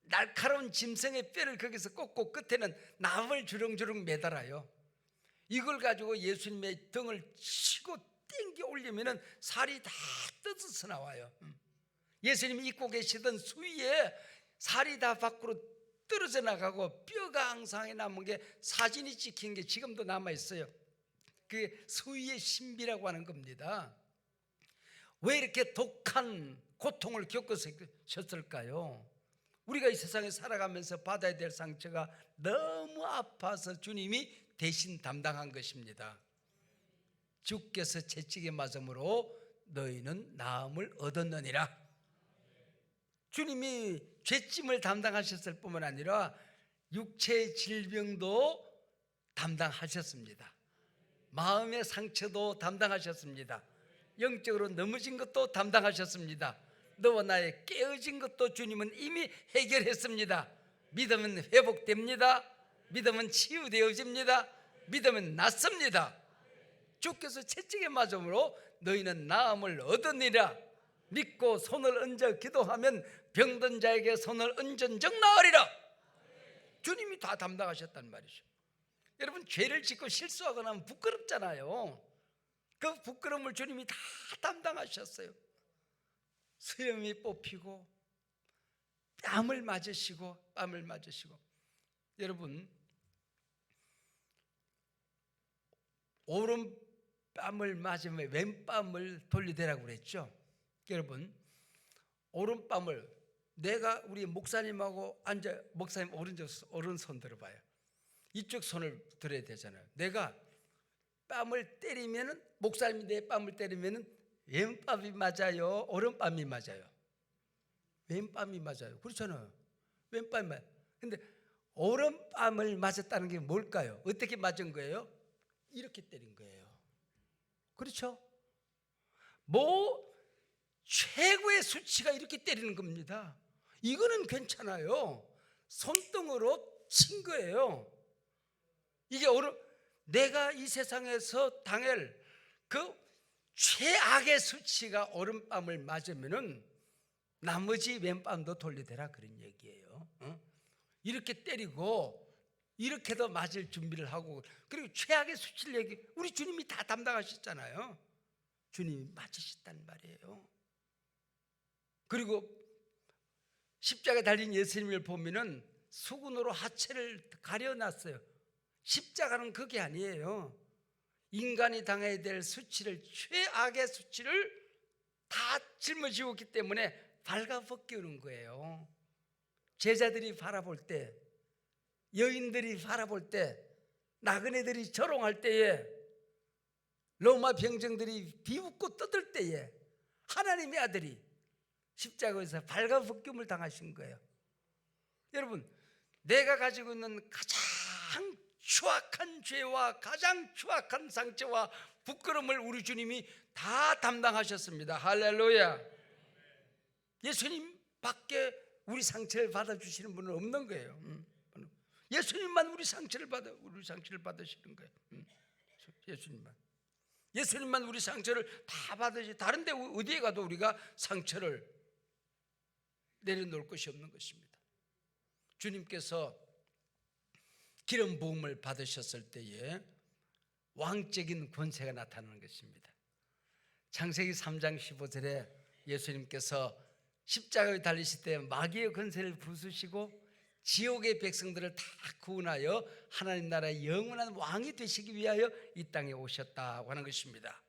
날카로운 짐승의 뼈를 거기서 꽂고 끝에는 나무를 주렁주렁 매달아요. 이걸 가지고 예수님의 등을 치고 땡겨 올리면은 살이 다 뜯어서 나와요. 예수님이 입고 계시던 수위에 살이 다 밖으로 떨어져 나가고 뼈가 앙상하게 남은 게 사진이 찍힌 게 지금도 남아 있어요. 그게 수위의 신비라고 하는 겁니다. 왜 이렇게 독한 고통을 겪으셨을까요? 우리가 이 세상에 살아가면서 받아야 될 상처가 너무 아파서 주님이 대신 담당한 것입니다. 주께서 채찍에 맞음으로 너희는 나음을 얻었느니라. 주님이 죄짐을 담당하셨을 뿐만 아니라 육체의 질병도 담당하셨습니다. 마음의 상처도 담당하셨습니다. 영적으로 넘어진 것도 담당하셨습니다. 너와 나의 깨어진 것도 주님은 이미 해결했습니다. 믿으면 회복됩니다. 믿으면 치유되어집니다. 믿으면 낫습니다. 주께서 채찍에 맞음으로 너희는 나음을 얻으니라. 믿고 손을 얹어 기도하면 병든 자에게 손을 얹은즉 나으리라. 주님이 다 담당하셨단 말이죠. 여러분, 죄를 짓고 실수하거나 하면 부끄럽잖아요. 그 부끄러움을 주님이 다 담당하셨어요. 수염이 뽑히고 뺨을 맞으시고 여러분, 오른뺨을 맞으면 왼뺨을 돌리대라고 그랬죠. 여러분, 오른뺨을 내가 우리 목사님하고 앉아, 목사님 오른손 들어봐요. 이쪽 손을 들어야 되잖아요. 내가 뺨을 때리면은, 목사님이 내 뺨을 때리면은 왼뺨이 맞아요, 오른뺨이 맞아요? 왼뺨이 맞아요. 그렇잖아요. 왼뺨이 맞아요. 근데 오른뺨을 맞았다는 게 뭘까요? 어떻게 맞은 거예요? 이렇게 때린 거예요. 그렇죠? 최고의 수치가 이렇게 때리는 겁니다. 이거는 괜찮아요. 손등으로 친 거예요. 이게 내가 이 세상에서 당할 그 최악의 수치가 오른뺨을 맞으면은 나머지 왼뺨도 돌리대라, 그런 얘기예요. 이렇게 때리고 이렇게도 맞을 준비를 하고, 그리고 최악의 수치를 우리 주님이 다 담당하셨잖아요. 주님이 맞으셨단 말이에요. 그리고 십자가에 달린 예수님을 보면은 수군으로 하체를 가려놨어요. 십자가는 그게 아니에요. 인간이 당해야 될 수치를, 최악의 수치를 다 짊어지었기 때문에 발가벗기는 거예요. 제자들이 바라볼 때, 여인들이 바라볼 때, 나그네들이 조롱할 때에, 로마 병정들이 비웃고 떠들 때에 하나님의 아들이 십자가에서 발가벗김을 당하신 거예요. 여러분, 내가 가지고 있는 가장 추악한 죄와 가장 추악한 상처와 부끄러움을 우리 주님이 다 담당하셨습니다. 할렐루야. 예수님 밖에 우리 상처를 받아주시는 분은 없는 거예요. 예수님만 우리 상처를 받으시는 거예요. 예수님만. 예수님만 우리 상처를 다 받으시. 다른데 어디에 가도 우리가 상처를 내려놓을 것이 없는 것입니다. 주님께서 기름 부음을 받으셨을 때에 왕적인 권세가 나타나는 것입니다. 창세기 3장 15절에 예수님께서 십자가에 달리실 때 마귀의 권세를 부수시고 지옥의 백성들을 다 구원하여 하나님 나라의 영원한 왕이 되시기 위하여 이 땅에 오셨다고 하는 것입니다.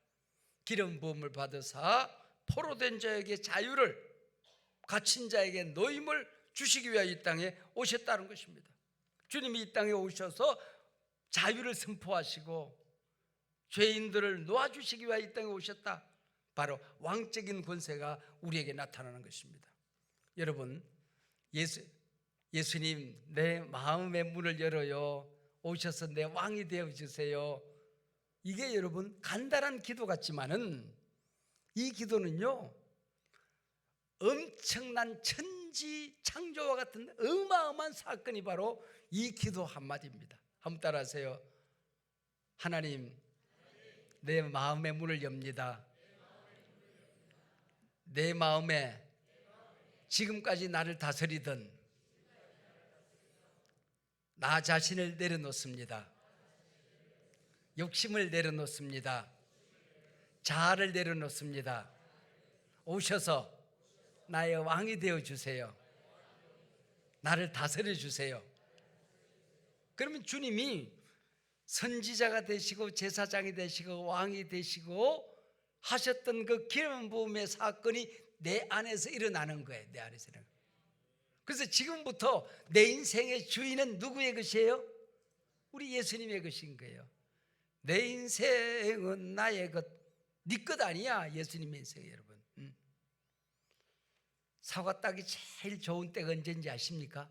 기름 부음을 받으사 포로된 자에게 자유를, 갇힌 자에게 노임을 주시기 위하여 이 땅에 오셨다는 것입니다. 주님이 이 땅에 오셔서 자유를 선포하시고 죄인들을 놓아주시기 위하여 이 땅에 오셨다. 바로 왕적인 권세가 우리에게 나타나는 것입니다. 여러분, 예수님 내 마음의 문을 열어요. 오셔서 내 왕이 되어주세요. 이게 여러분 간단한 기도 같지만은 이 기도는요 엄청난 천지 창조와 같은 어마어마한 사건이 바로 이 기도 한마디입니다. 한번 따라하세요. 하나님, 내 마음의 문을 엽니다. 내 마음에 지금까지 나를 다스리던 나 자신을 내려놓습니다. 욕심을 내려놓습니다. 자아를 내려놓습니다. 오셔서 나의 왕이 되어주세요. 나를 다스려 주세요. 그러면 주님이 선지자가 되시고 제사장이 되시고 왕이 되시고 하셨던 그 기름 부음의 사건이 내 안에서 일어나는 거예요. 내 안에서 일어나는 거예요. 그래서 지금부터 내 인생의 주인은 누구의 것이에요? 우리 예수님의 것인 거예요. 내 인생은 나의 것, 네 것 아니야. 예수님의 인생이에요. 여러분, 사과 따기 제일 좋은 때가 언제인지 아십니까?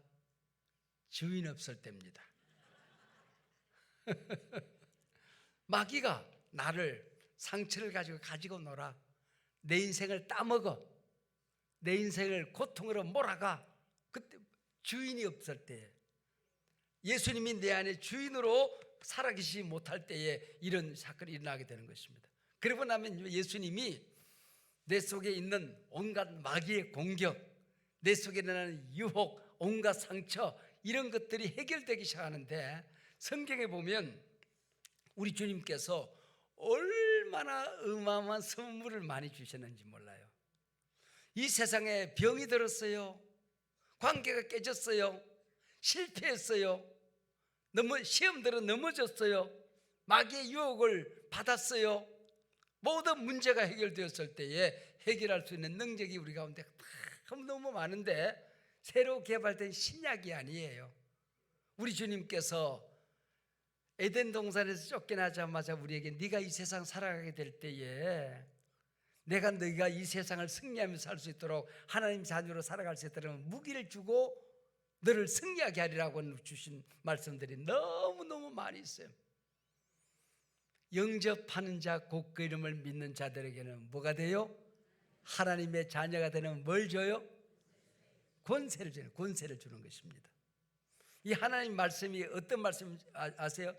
주인 없을 때입니다. 마귀가 나를 상처를 가지고 놀아. 내 인생을 따먹어. 내 인생을 고통으로 몰아가. 그때 주인이 없을 때, 예수님이 내 안에 주인으로 살아계시지 못할 때에 이런 사건이 일어나게 되는 것입니다. 그러고 나면 예수님이 내 속에 있는 온갖 마귀의 공격, 내 속에 일어나는 유혹, 온갖 상처, 이런 것들이 해결되기 시작하는데, 성경에 보면 우리 주님께서 얼마나 어마어마한 선물을 많이 주셨는지 몰라요. 이 세상에 병이 들었어요. 관계가 깨졌어요. 실패했어요. 시험들은 넘어졌어요. 마귀의 유혹을 받았어요. 모든 문제가 해결되었을 때에 해결할 수 있는 능력이 우리 가운데 너무 많은데 새로 개발된 신약이 아니에요. 우리 주님께서 에덴 동산에서 쫓겨나자마자 우리에게 네가 이 세상 살아가게 될 때에 내가 너희가 이 세상을 승리하며 살 수 있도록 하나님 자녀로 살아갈 수 있도록 무기를 주고 너를 승리하게 하리라고 주신 말씀들이 너무너무 많이 있어요. 영접하는 자, 곧 그 이름을 믿는 자들에게는 뭐가 돼요? 하나님의 자녀가 되는 뭘 줘요? 권세를 줘요. 권세를 주는 것입니다. 이 하나님 말씀이 어떤 말씀인지 아세요?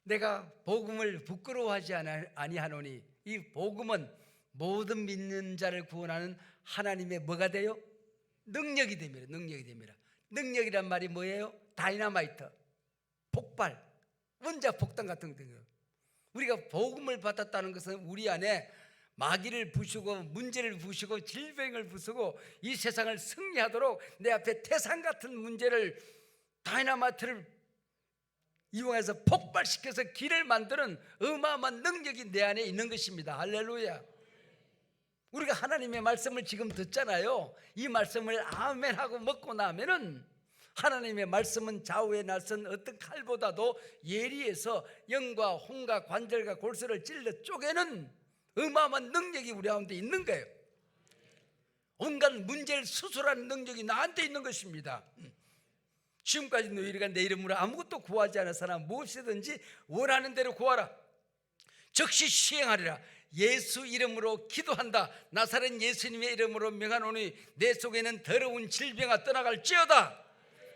내가 복음을 부끄러워하지 아니하노니, 이 복음은 모든 믿는 자를 구원하는 하나님의 뭐가 돼요? 능력이 됩니다. 능력이 됩니다. 능력이란 말이 뭐예요? 다이너마이트, 폭발, 원자폭탄 같은 거예요. 우리가 복음을 받았다는 것은 우리 안에 마귀를 부수고 문제를 부수고 질병을 부수고 이 세상을 승리하도록 내 앞에 태산 같은 문제를 다이너마이트를 이용해서 폭발시켜서 길을 만드는 어마어마한 능력이 내 안에 있는 것입니다. 할렐루야. 우리가 하나님의 말씀을 지금 듣잖아요. 이 말씀을 아멘하고 먹고 나면은 하나님의 말씀은 좌우에 나선 어떤 칼보다도 예리해서 영과 혼과 관절과 골수를 찔러 쪼개는 어마어마한 능력이 우리 가운데 있는 거예요. 온갖 문제를 수술하는 능력이 나한테 있는 것입니다. 지금까지 너희가 내 이름으로 아무것도 구하지 않았으나 무엇이든지 원하는 대로 구하라. 즉시 시행하리라. 예수 이름으로 기도한다. 나사렛 예수님의 이름으로 명하노니 내 속에는 더러운 질병아 떠나갈지어다.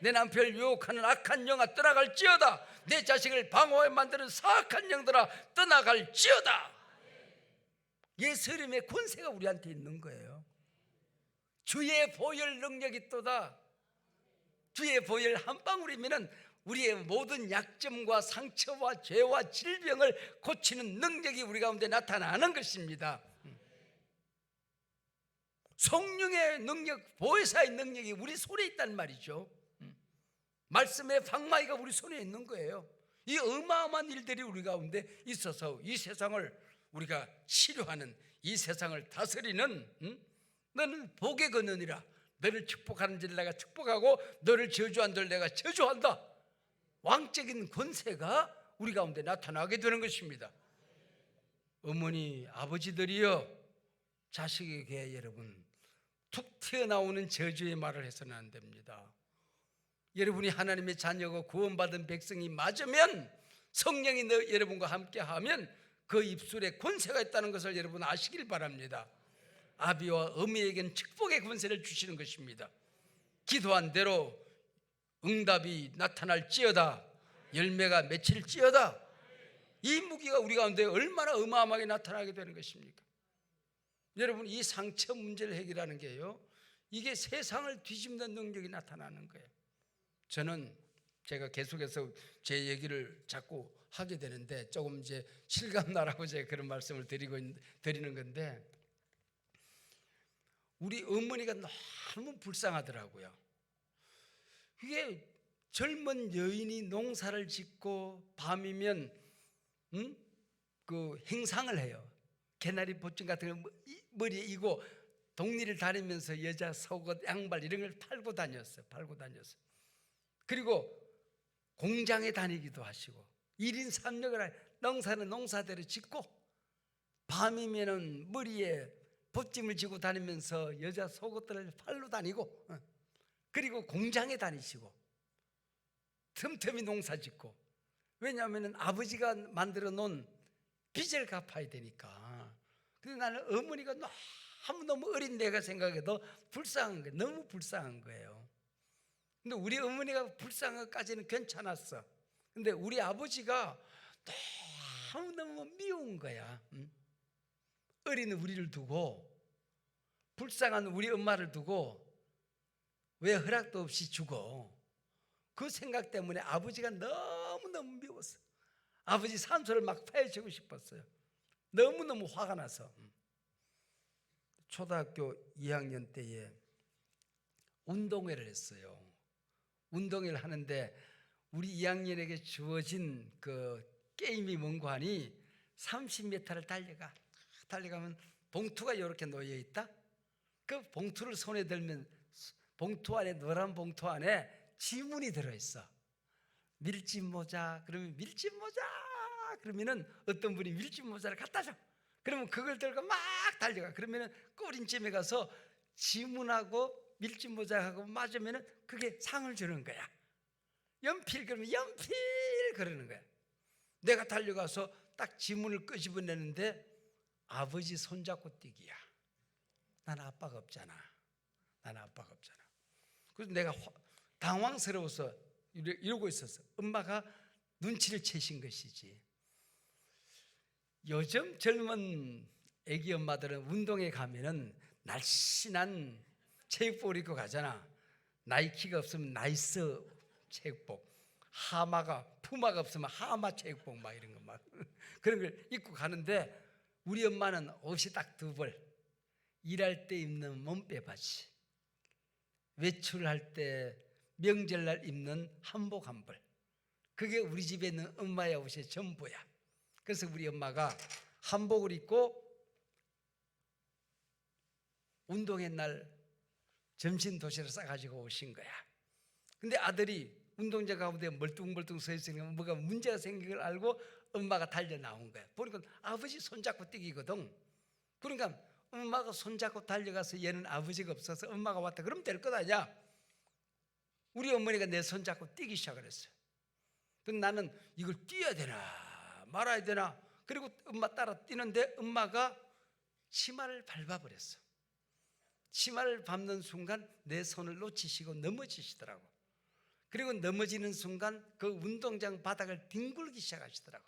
내 남편을 유혹하는 악한 영아 떠나갈지어다. 내 자식을 방어해 만드는 사악한 영들아 떠나갈지어다. 예수님의 권세가 우리한테 있는 거예요. 주의 보혈 능력이 있도다. 주의 보혈 한 방울이면 우리의 모든 약점과 상처와 죄와 질병을 고치는 능력이 우리 가운데 나타나는 것입니다. 성령의 능력, 보혜사의 능력이 우리 손에 있단 말이죠. 말씀의 방마이가 우리 손에 있는 거예요. 이 어마어마한 일들이 우리 가운데 있어서 이 세상을 우리가 치료하는, 이 세상을 다스리는, 너는 복에 거느니라. 너를 축복하는 자를 내가 축복하고 너를 저주한 자를 내가 저주한다. 왕적인 권세가 우리 가운데 나타나게 되는 것입니다. 어머니, 아버지들이여, 자식에게 여러분 툭 튀어나오는 저주의 말을 해서는 안 됩니다. 여러분이 하나님의 자녀고 구원받은 백성이 맞으면, 성령이 여러분과 함께하면 그 입술에 권세가 있다는 것을 여러분 아시길 바랍니다. 아비와 어미에겐 축복의 권세를 주시는 것입니다. 기도한 대로 응답이 나타날지어다. 열매가 맺힐지어다. 이 무기가 우리 가운데 얼마나 어마어마하게 나타나게 되는 것입니까? 여러분, 이 상처 문제를 해결하는 게요, 이게 세상을 뒤집는 능력이 나타나는 거예요. 저는 제가 계속해서 제 얘기를 자꾸 하게 되는데 조금 이제 실감나라고 제가 그런 말씀을 드리는 건데, 우리 어머니가 너무 불쌍하더라고요. 이게 젊은 여인이 농사를 짓고 밤이면 그 행상을 해요. 개나리 보증 같은 거 머리에 이고 동리를 다니면서 여자 속옷, 양발 이런 걸 팔고 다녔어요. 그리고 공장에 다니기도 하시고 1인 3역을 농사는 농사대로 짓고 밤이면은 머리에 벗짐을 지고 다니면서 여자 속옷들을 팔러 다니고, 그리고 공장에 다니시고 틈틈이 농사 짓고. 왜냐하면 아버지가 만들어 놓은 빚을 갚아야 되니까. 근데 나는 어머니가 너무 어린 내가 생각해도 불쌍한 거예요. 너무 불쌍한 거예요. 근데 우리 어머니가 불쌍한 것까지는 괜찮았어. 근데 우리 아버지가 너무 미운 거야. 어린 우리를 두고, 불쌍한 우리 엄마를 두고 왜 허락도 없이 죽어. 그 생각 때문에 아버지가 너무너무 미웠어. 아버지 산소를 막 파헤치고 싶었어요. 너무너무 화가 나서. 초등학교 2학년 때에 운동회를 했어요. 운동회를 하는데 우리 2학년에게 주어진 그 게임이 뭔고 하니 30m를 달려가면 봉투가 이렇게 놓여 있다. 그 봉투를 손에 들면 봉투 안에, 노란 봉투 안에 지문이 들어있어. 밀짚 모자, 그러면 밀짚 모자, 그러면은 어떤 분이 밀짚 모자를 갖다 줘. 그러면 그걸 들고 막 달려가. 그러면은 꼬린쯤에 가서 지문하고 밀짚 모자하고 맞으면은 그게 상을 주는 거야. 연필, 그러면 연필 그러는 거야. 내가 달려가서 딱 지문을 끄집어내는데 아버지 손잡고 뛰기야. 나는 아빠가 없잖아. 그래서 내가 당황스러워서 이러고 있었어. 엄마가 눈치를 채신 것이지. 요즘 젊은 애기 엄마들은 운동에 가면은 날씬한 체육복을 입고 가잖아. 나이키가 없으면 나이스 체육복, 푸마가 없으면 하마 체육복 막 이런 거 막 그런 걸 입고 가는데, 우리 엄마는 옷이 딱 2벌, 일할 때 입는 몸빼바지, 외출할 때 명절날 입는 한복 1벌, 그게 우리 집에 있는 엄마의 옷의 전부야. 그래서 우리 엄마가 한복을 입고 운동회 날 점심 도시락을 싸가지고 오신 거야. 근데 아들이 운동장 가운데 멀뚱멀뚱 서 있으니까 뭐가 문제가 생긴 걸 알고 엄마가 달려 나온 거야. 보니까 아버지 손잡고 뛰기거든. 그러니까 엄마가 손잡고 달려가서 얘는 아버지가 없어서 엄마가 왔다 그러면 될 것 아니야. 우리 어머니가 내 손잡고 뛰기 시작을 했어요. 근데 나는 이걸 뛰어야 되나 말아야 되나, 그리고 엄마 따라 뛰는데 엄마가 치마를 밟아버렸어. 치마를 밟는 순간 내 손을 놓치시고 넘어지시더라고. 그리고 넘어지는 순간 그 운동장 바닥을 뒹굴기 시작하시더라고.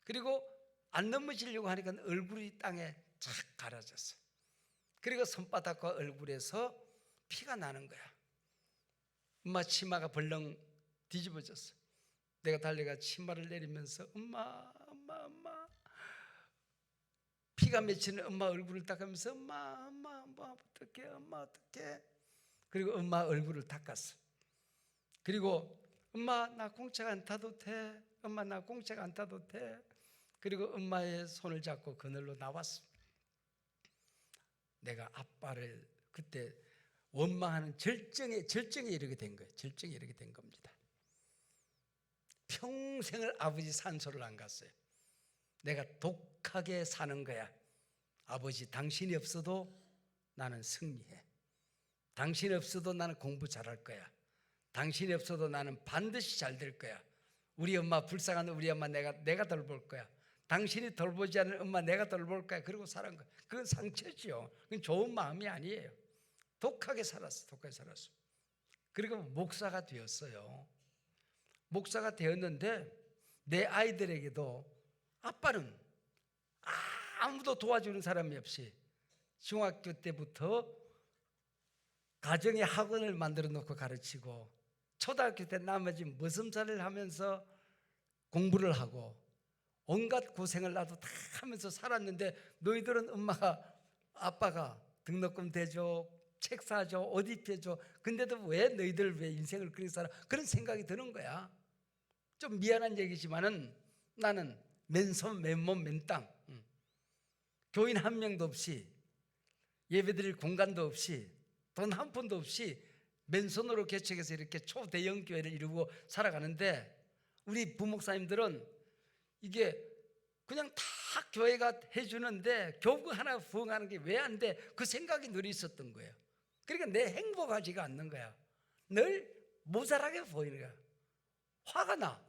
그리고 안 넘어지려고 하니까 얼굴이 땅에 착 가라졌어. 그리고 손바닥과 얼굴에서 피가 나는 거야. 엄마 치마가 벌렁 뒤집어졌어. 내가 달려가 치마를 내리면서 엄마 피가 맺히는 엄마 얼굴을 닦으면서 엄마 어떡해, 엄마 어떡해. 그리고 엄마 얼굴을 닦았어. 그리고 엄마 나 공책 안 타도 돼. 엄마 나 공책 안 타도 돼. 그리고 엄마의 손을 잡고 그늘로 나왔어. 내가 아빠를 그때 원망하는 절정에 이르게 된 거예요. 절정에 이르게 된 겁니다. 평생을 아버지 산소를 안 갔어요. 내가 독하게 사는 거야. 아버지 당신이 없어도 나는 승리해. 당신이 없어도 나는 공부 잘할 거야. 당신이 없어도 나는 반드시 잘 될 거야. 우리 엄마 불쌍한 우리 엄마 내가 돌볼 거야. 당신이 돌보지 않은 엄마 내가 돌볼 거야. 그러고 살은 거야. 그건 상처죠. 그건 좋은 마음이 아니에요. 독하게 살았어. 그리고 목사가 되었어요. 목사가 되었는데 내 아이들에게도 아빠는 아무도 도와주는 사람이 없이 중학교 때부터 가정의 학원을 만들어 놓고 가르치고 초등학교 때 나머지 머슴살을 하면서 공부를 하고 온갖 고생을 나도 다 하면서 살았는데 너희들은 아빠가 등록금 대줘, 책 사줘, 옷 입혀줘. 근데도 왜 너희들 왜 인생을 그렇게 살아? 그런 생각이 드는 거야. 좀 미안한 얘기지만은 나는 맨손 맨몸 맨땅, 교인 한 명도 없이 예배드릴 공간도 없이 돈 한 푼도 없이 맨손으로 개척해서 이렇게 초대형 교회를 이루고 살아가는데 우리 부목사님들은 이게 그냥 다 교회가 해주는데 교구 하나 부흥하는 게 왜 안 돼? 그 생각이 늘 있었던 거예요. 그러니까 내 행복하지가 않는 거야. 늘 모자라게 보이는 거야. 화가 나.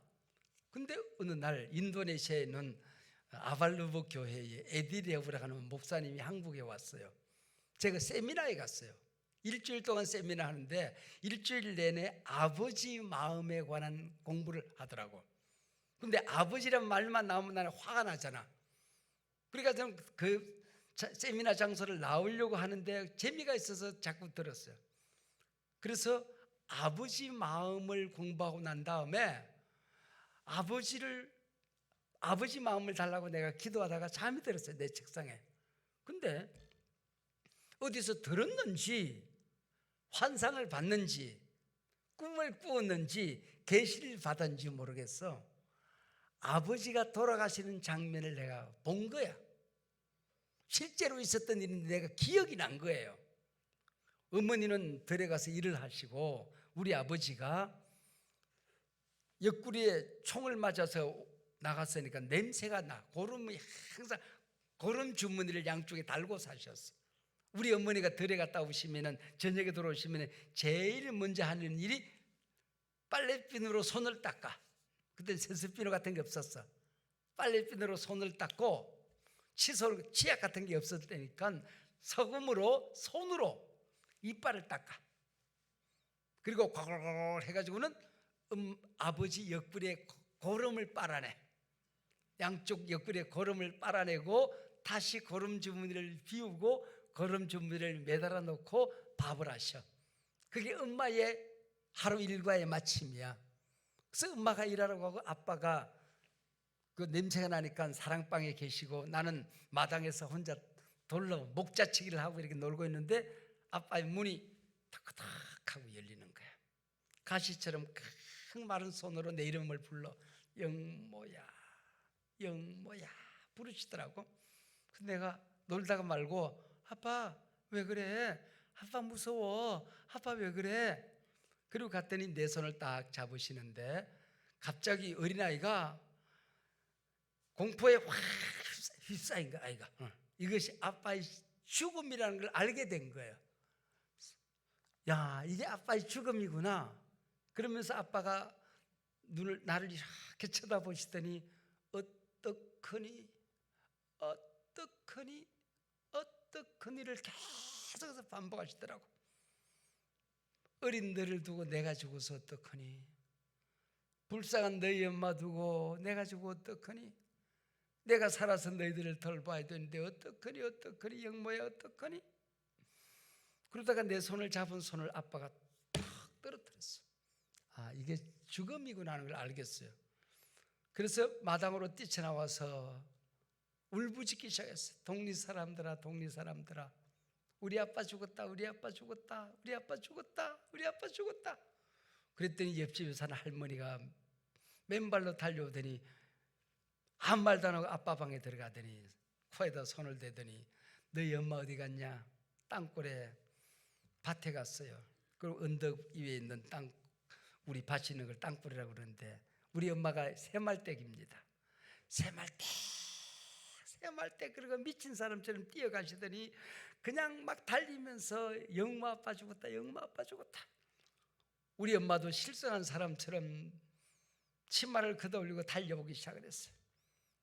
근데 어느 날 인도네시아에 있는 아발루브 교회에 에디레브라고 하는 목사님이 한국에 왔어요. 제가 세미나에 갔어요. 일주일 동안 세미나 하는데 일주일 내내 아버지 마음에 관한 공부를 하더라고. 근데 아버지란 말만 나오면 나는 화가 나잖아. 그러니까 저는 그 세미나 장소를 나오려고 하는데 재미가 있어서 자꾸 들었어요. 그래서 아버지 마음을 공부하고 난 다음에 아버지 마음을 달라고 내가 기도하다가 잠이 들었어요. 내 책상에. 근데 어디서 들었는지 환상을 봤는지 꿈을 꾸었는지 계시를 받았는지 모르겠어. 아버지가 돌아가시는 장면을 내가 본 거야. 실제로 있었던 일인데 내가 기억이 난 거예요. 어머니는 들에 가서 일을 하시고 우리 아버지가 옆구리에 총을 맞아서 나갔으니까 냄새가 나. 고름이 항상 고름 주머니를 양쪽에 달고 사셨어. 우리 어머니가 들에 갔다 오시면은 저녁에 들어오시면 제일 먼저 하는 일이 빨래비누로 손을 닦아. 그때 세수비누 같은 게 없었어. 빨래비누로 손을 닦고 칫솔, 치약 같은 게 없었을 때니까 소금으로 손으로 이빨을 닦아. 그리고 과골 해가지고는 아버지 옆구리에 고름을 빨아내. 양쪽 옆구리에 고름을 빨아내고 다시 고름 주머니를 비우고 고름 주머니를 매달아 놓고 밥을 하셔. 그게 엄마의 하루 일과의 마침이야. 그래서 엄마가 일하러 가고 아빠가 그 냄새가 나니까 사랑방에 계시고 나는 마당에서 혼자 돌로 목자치기를 하고 이렇게 놀고 있는데 아빠의 문이 탁탁 하고 열리는 거야. 가시처럼 큰 마른 손으로 내 이름을 불러 영모야 부르시더라고. 근데 내가 놀다가 말고 아빠 왜 그래? 아빠 무서워. 아빠 왜 그래? 그리고 갔더니 내 손을 딱 잡으시는데 갑자기 어린아이가 공포에 확 휩싸인 거야. 아이가 이것이 아빠의 죽음이라는 걸 알게 된 거예요. 야, 이게 아빠의 죽음이구나. 그러면서 아빠가 나를 이렇게 쳐다보시더니 어떡하니를 계속해서 반복하시더라고. 어린 너를 두고 내가 죽어서 어떡하니? 불쌍한 너희 엄마 두고 내가 죽어 어떡하니? 내가 살아서 너희들을 돌봐야 되는데 어떡하니 영모야 어떡하니? 그러다가 내 손을 잡은 손을 아빠가 탁 떨어뜨렸어. 이게 죽음이구나 하는 걸 알겠어요. 그래서 마당으로 뛰쳐나와서 울부짖기 시작했어요. 동리 사람들아 우리 아빠 죽었다. 그랬더니 옆집에 사는 할머니가 맨발로 달려오더니 아무 말도 안 하고 아빠 방에 들어가더니 코에다 손을 대더니 너희 엄마 어디 갔냐? 땅굴에 밭에 갔어요. 그리고 언덕 위에 있는 땅, 우리 밭이 있는 걸 땅굴이라고 그러는데 우리 엄마가 새말댁입니다. 새말댁 그리고 미친 사람처럼 뛰어가시더니 그냥 막 달리면서 영마 아빠 죽었다. 우리 엄마도 실성한 사람처럼 치마를 걷어올리고 달려보기 시작을 했어요.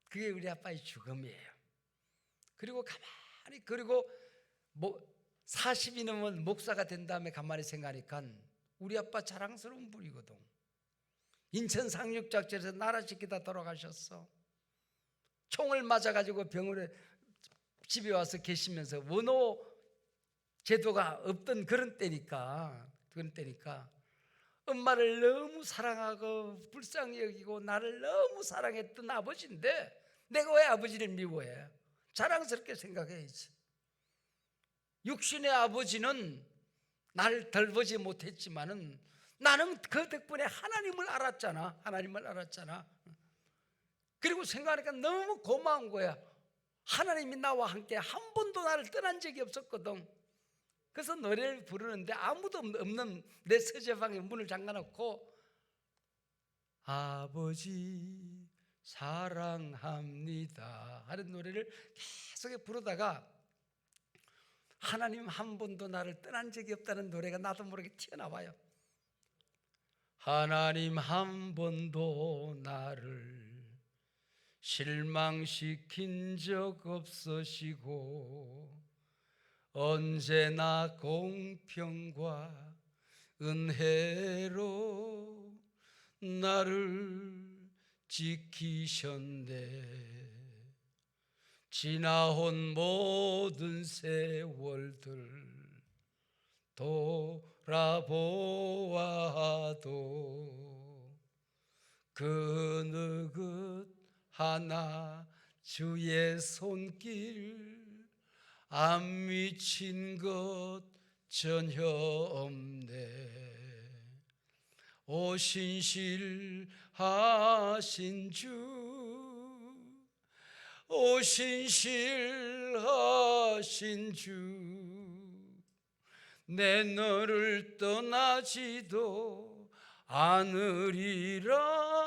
그게 우리 아빠의 죽음이에요. 그리고 가만히, 그리고 40이 넘은 목사가 된 다음에 가만히 생각하니까 우리 아빠 자랑스러운 분이거든. 인천 상륙작전에서 나라시키다 돌아가셨어. 총을 맞아가지고 병원에 집에 와서 계시면서 원호 제도가 없던 그런 때니까 엄마를 너무 사랑하고 불쌍히 여기고 나를 너무 사랑했던 아버지인데 내가 왜 아버지를 미워해? 자랑스럽게 생각해야지. 육신의 아버지는 나를 돌보지 못했지만은 나는 그 덕분에 하나님을 알았잖아. 그리고 생각하니까 너무 고마운 거야. 하나님이 나와 함께 한 번도 나를 떠난 적이 없었거든. 그래서 노래를 부르는데 아무도 없는 내 서재방에 문을 잠가놓고 아버지 사랑합니다 하는 노래를 계속 부르다가 하나님 한 번도 나를 떠난 적이 없다는 노래가 나도 모르게 튀어나와요. 하나님 한 번도 나를 실망시킨 적 없으시고 언제나 공평과 은혜로 나를 지키셨네. 지나온 모든 세월들 돌아보아도 그 느긋 하나 주의 손길 안 미친 것 전혀 없네. 오 신실하신 주, 오 신실하신 주, 내 너를 떠나지도 않으리라.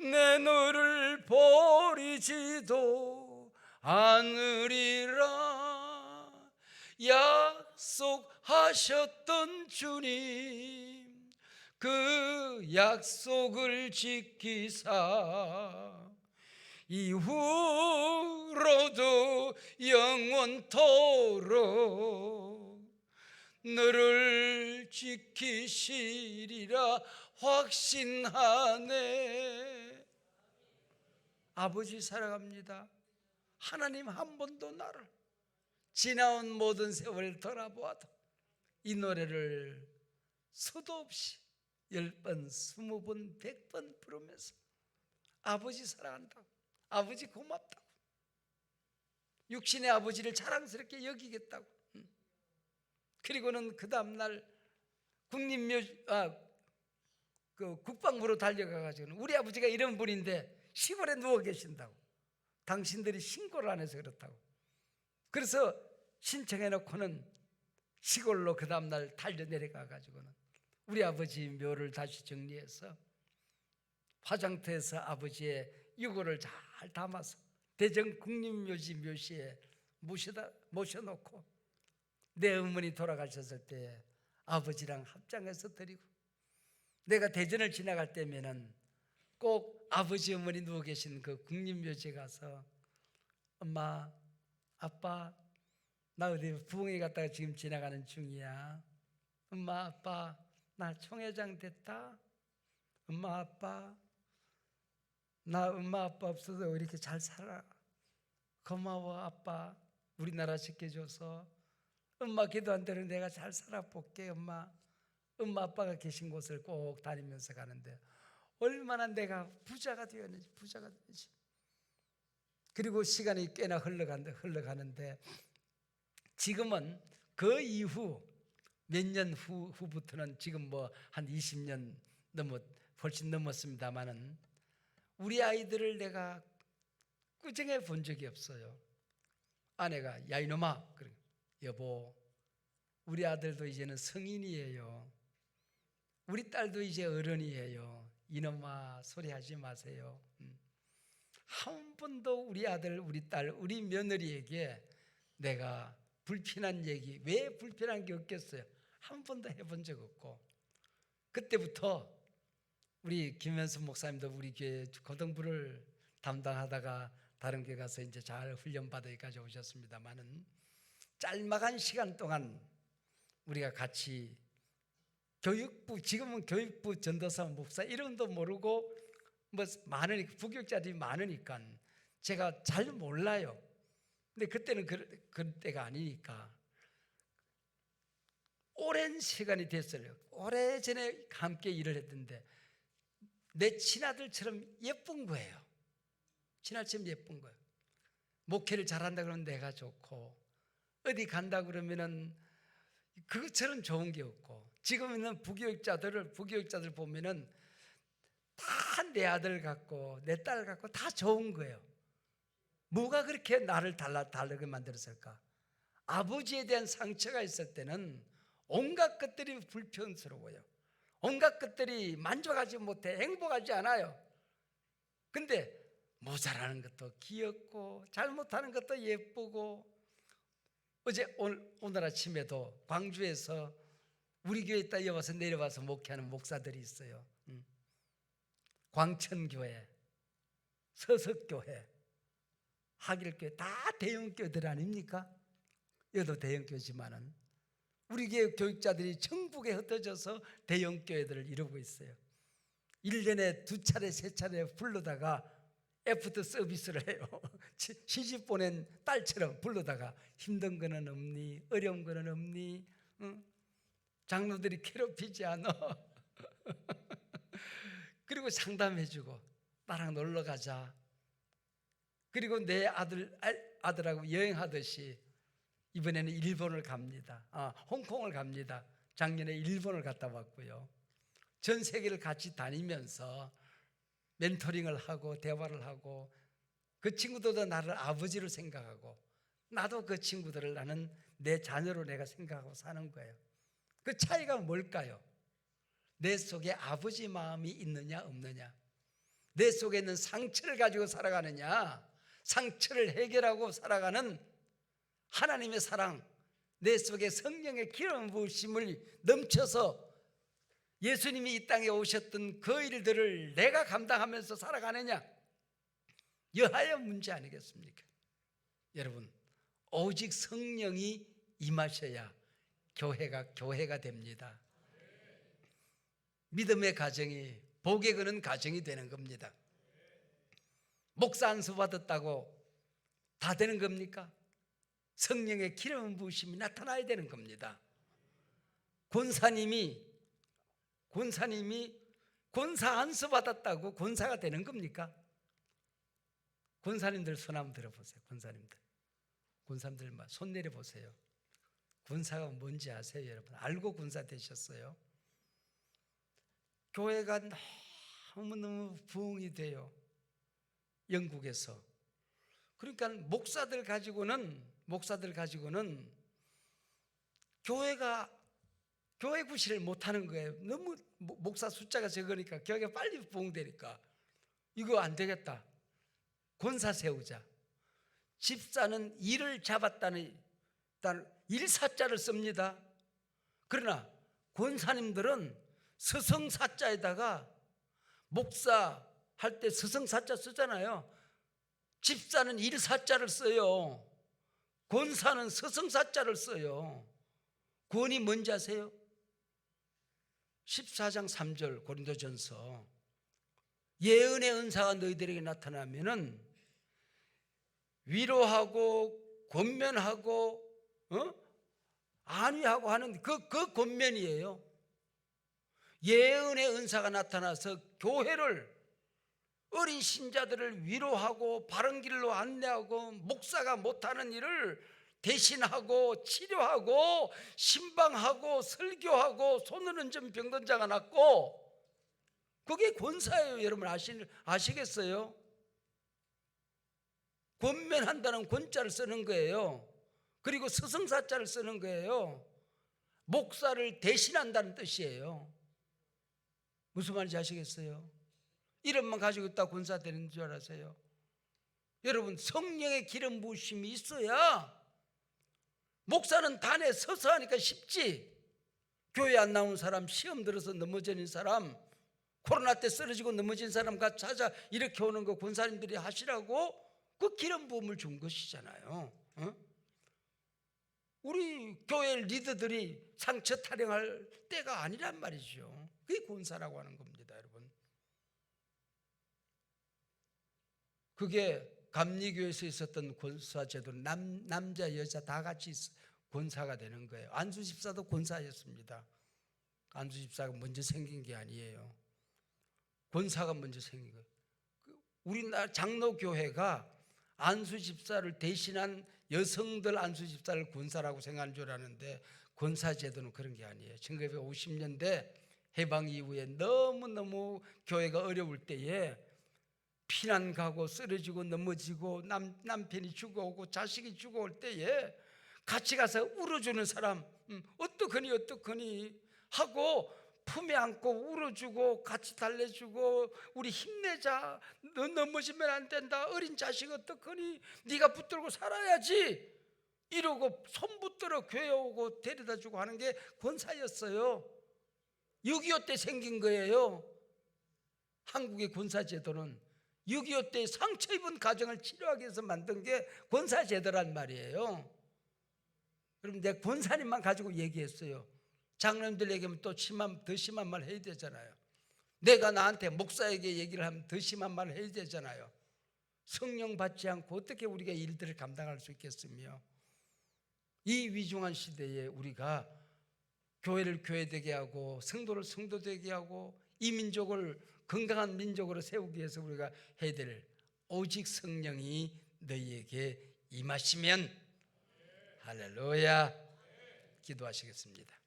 내 너를 버리지도 않으리라. 약속하셨던 주님, 그 약속을 지키사 이후로도 영원토록 너를 지키시리라 확신하네. 아버지 사랑합니다. 하나님 한 번도 나를 지나온 모든 세월을 돌아보아도 이 노래를 수도 없이 10번, 20번, 100번 부르면서 아버지 사랑한다고, 아버지 고맙다고, 육신의 아버지를 자랑스럽게 여기겠다고. 그리고는 그 다음날 국방부로 달려가가지고 우리 아버지가 이런 분인데 시골에 누워 계신다고, 당신들이 신고를 안 해서 그렇다고. 그래서 신청해놓고는 시골로 그 다음날 달려 내려가가지고는 우리 아버지 묘를 다시 정리해서 화장터에서 아버지의 유골을 잘 담아서 대전 국립묘지 묘시에 모셔놓고 내 어머니 돌아가셨을 때 아버지랑 합장해서 드리고, 내가 대전을 지나갈 때면은 꼭 아버지 어머니 누워 계신 그 국립묘지에 가서 엄마, 아빠, 나 어디 부흥회 갔다가 지금 지나가는 중이야. 엄마 아빠 나 총회장 됐다. 엄마 아빠 나 엄마 아빠 없어도 이렇게 잘 살아. 고마워 아빠 우리나라 지켜줘서. 엄마 기도 안 되는 내가 잘 살아볼게. 엄마 아빠가 계신 곳을 꼭 다니면서 가는데 얼마나 내가 부자가 되었는지. 그리고 시간이 꽤나 흘러가는데 지금은 그 이후 몇 년 후부터는 지금 뭐 한 20년 훨씬 넘었습니다만은 우리 아이들을 내가 꾸중해 본 적이 없어요. 아내가 야 이놈아, 여보 우리 아들도 이제는 성인이에요. 우리 딸도 이제 어른이에요. 이놈아 소리 하지 마세요. 한 번도 우리 아들, 우리 딸, 우리 며느리에게 내가 불편한 얘기, 왜 불편한 게 없겠어요? 한 번도 해본 적 없고, 그때부터 우리 김현수 목사님도 우리 교회 고등부를 담당하다가 다른 교회 가서 이제 잘 훈련받아 여기까지 오셨습니다만은 짤막한 시간 동안 우리가 같이 교육부, 지금은 교육부 전도사 목사 이름도 모르고 뭐 많으니까 부교육자들이 많으니까 제가 잘 몰라요. 근데 그때는 그때가 아니니까 오랜 시간이 됐어요. 오래전에 함께 일을 했는데 내 친아들처럼 예쁜 거예요. 친아들처럼 예쁜 거예요. 목회를 잘한다 그러면 내가 좋고, 어디 간다 그러면은 그것처럼 좋은 게 없고, 지금 있는 부교육자들 보면은 다 내 아들 같고 내 딸 같고 다 좋은 거예요. 뭐가 그렇게 나를 다르게 만들었을까? 아버지에 대한 상처가 있을 때는 온갖 것들이 불편스러워요. 온갖 것들이 만족하지 못해 행복하지 않아요. 근데 모자라는 것도 귀엽고 잘못하는 것도 예쁘고, 오늘 아침에도 광주에서 우리 교회에 있다 내려와서 목회하는 목사들이 있어요. 광천교회, 서석교회, 하길교회 다 대형교회들 아닙니까? 여기도 대형교회지만은 우리 교회 교육자들이 전국에 흩어져서 대형교회들을 이루고 있어요. 1년에 2차례 3차례 불러다가 애프터 서비스를 해요. 시집 보낸 딸처럼 불러다가 힘든 거는 없니? 어려운 거는 없니? 응? 장로들이 괴롭히지 않아. 그리고 상담해주고 나랑 놀러 가자. 그리고 내 아들하고 여행하듯이 이번에는 일본을 갑니다. 홍콩을 갑니다. 작년에 일본을 갔다 왔고요. 전 세계를 같이 다니면서 멘토링을 하고 대화를 하고, 그 친구들도 나를 아버지로 생각하고 나도 그 친구들을 나는 내 자녀로 내가 생각하고 사는 거예요. 그 차이가 뭘까요? 내 속에 아버지 마음이 있느냐 없느냐, 내 속에 있는 상처를 가지고 살아가느냐, 상처를 해결하고 살아가는 하나님의 사랑, 내 속에 성령의 기름 부으심을 넘쳐서 예수님이 이 땅에 오셨던 그 일들을 내가 감당하면서 살아가느냐, 여하의 문제 아니겠습니까? 여러분, 오직 성령이 임하셔야 교회가 됩니다. 믿음의 가정이 복에 거는 가정이 되는 겁니다. 목사 안수 받았다고 다 되는 겁니까? 성령의 기름 부으심이 나타나야 되는 겁니다. 권사님이 권사 안수 받았다고 권사가 되는 겁니까? 권사님들 손 한번 들어보세요. 권사님들 손 내려보세요. 권사가 뭔지 아세요, 여러분? 알고 권사 되셨어요? 교회가 너무너무 부흥이 돼요, 영국에서. 그러니까 목사들 가지고는 교회 구실을 못하는 거예요. 너무 목사 숫자가 적으니까 교회가 빨리 부흥되니까 이거 안 되겠다, 권사 세우자. 집사는 일을 잡았다는 일사자를 씁니다. 그러나 권사님들은 서성사자에다가 목사 할 때 서성사자 쓰잖아요. 집사는 일사자를 써요. 권사는 서성사자를 써요. 권이 뭔지 아세요? 14장 3절 고린도전서, 예언의 은사가 너희들에게 나타나면은 위로하고 권면하고 안위하고 하는 그 권면이에요. 예언의 은사가 나타나서 교회를, 어린 신자들을 위로하고 바른 길로 안내하고 목사가 못하는 일을 대신하고 치료하고 신방하고 설교하고 손을 얹은 병든 자가 낫고, 그게 권사예요. 여러분 아시겠어요? 권면한다는 권자를 쓰는 거예요. 그리고 스승사자를 쓰는 거예요. 목사를 대신한다는 뜻이에요. 무슨 말인지 아시겠어요? 이름만 가지고 있다 권사 되는 줄 아세요? 여러분, 성령의 기름 부으심이 있어야. 목사는 단에 서서 하니까 쉽지. 교회 안 나온 사람, 시험 들어서 넘어지는 사람, 코로나 때 쓰러지고 넘어진 사람 찾아 이렇게 오는 거 권사님들이 하시라고 그 기름 부음을 준 것이잖아요. 우리 교회 리더들이 상처 타령할 때가 아니란 말이죠. 그게 권사라고 하는 겁니다, 여러분. 그게 감리교에서 있었던 권사 제도, 남자 여자 다 같이 권사가 되는 거예요. 안수 집사도 권사였습니다. 안수 집사가 먼저 생긴 게 아니에요. 권사가 먼저 생긴 거예요. 우리나라 장로교회가 안수 집사를 대신한 여성들 안수 집사를 권사라고 생각하는 줄 아는데, 권사 제도는 그런 게 아니에요. 1950년대 해방 이후에 너무너무 교회가 어려울 때에 피난 가고 쓰러지고 넘어지고 남편이 죽어오고 자식이 죽어올 때에 같이 가서 울어주는 사람, 어떡하니 하고 품에 안고 울어주고 같이 달래주고, 우리 힘내자, 너 넘어지면 안 된다, 어린 자식 어떡하니, 네가 붙들고 살아야지, 이러고 손 붙들어 교회 오고 데려다주고 하는 게 권사였어요. 6.25 때 생긴 거예요. 한국의 권사제도는 6.25 때 상처 입은 가정을 치료하기 위해서 만든 게 권사제도란 말이에요. 여러분, 내가 권사님만 가지고 얘기했어요. 장로님들 얘기하면 또 더 심한 말 해야 되잖아요. 내가 나한테 목사에게 얘기를 하면 더 심한 말 해야 되잖아요. 성령 받지 않고 어떻게 우리가 일들을 감당할 수 있겠으며, 이 위중한 시대에 우리가 교회를 교회되게 하고 성도를 성도되게 하고 이 민족을 건강한 민족으로 세우기 위해서 우리가 해야 될, 오직 성령이 너희에게 임하시면, 할렐루야, 기도하시겠습니다.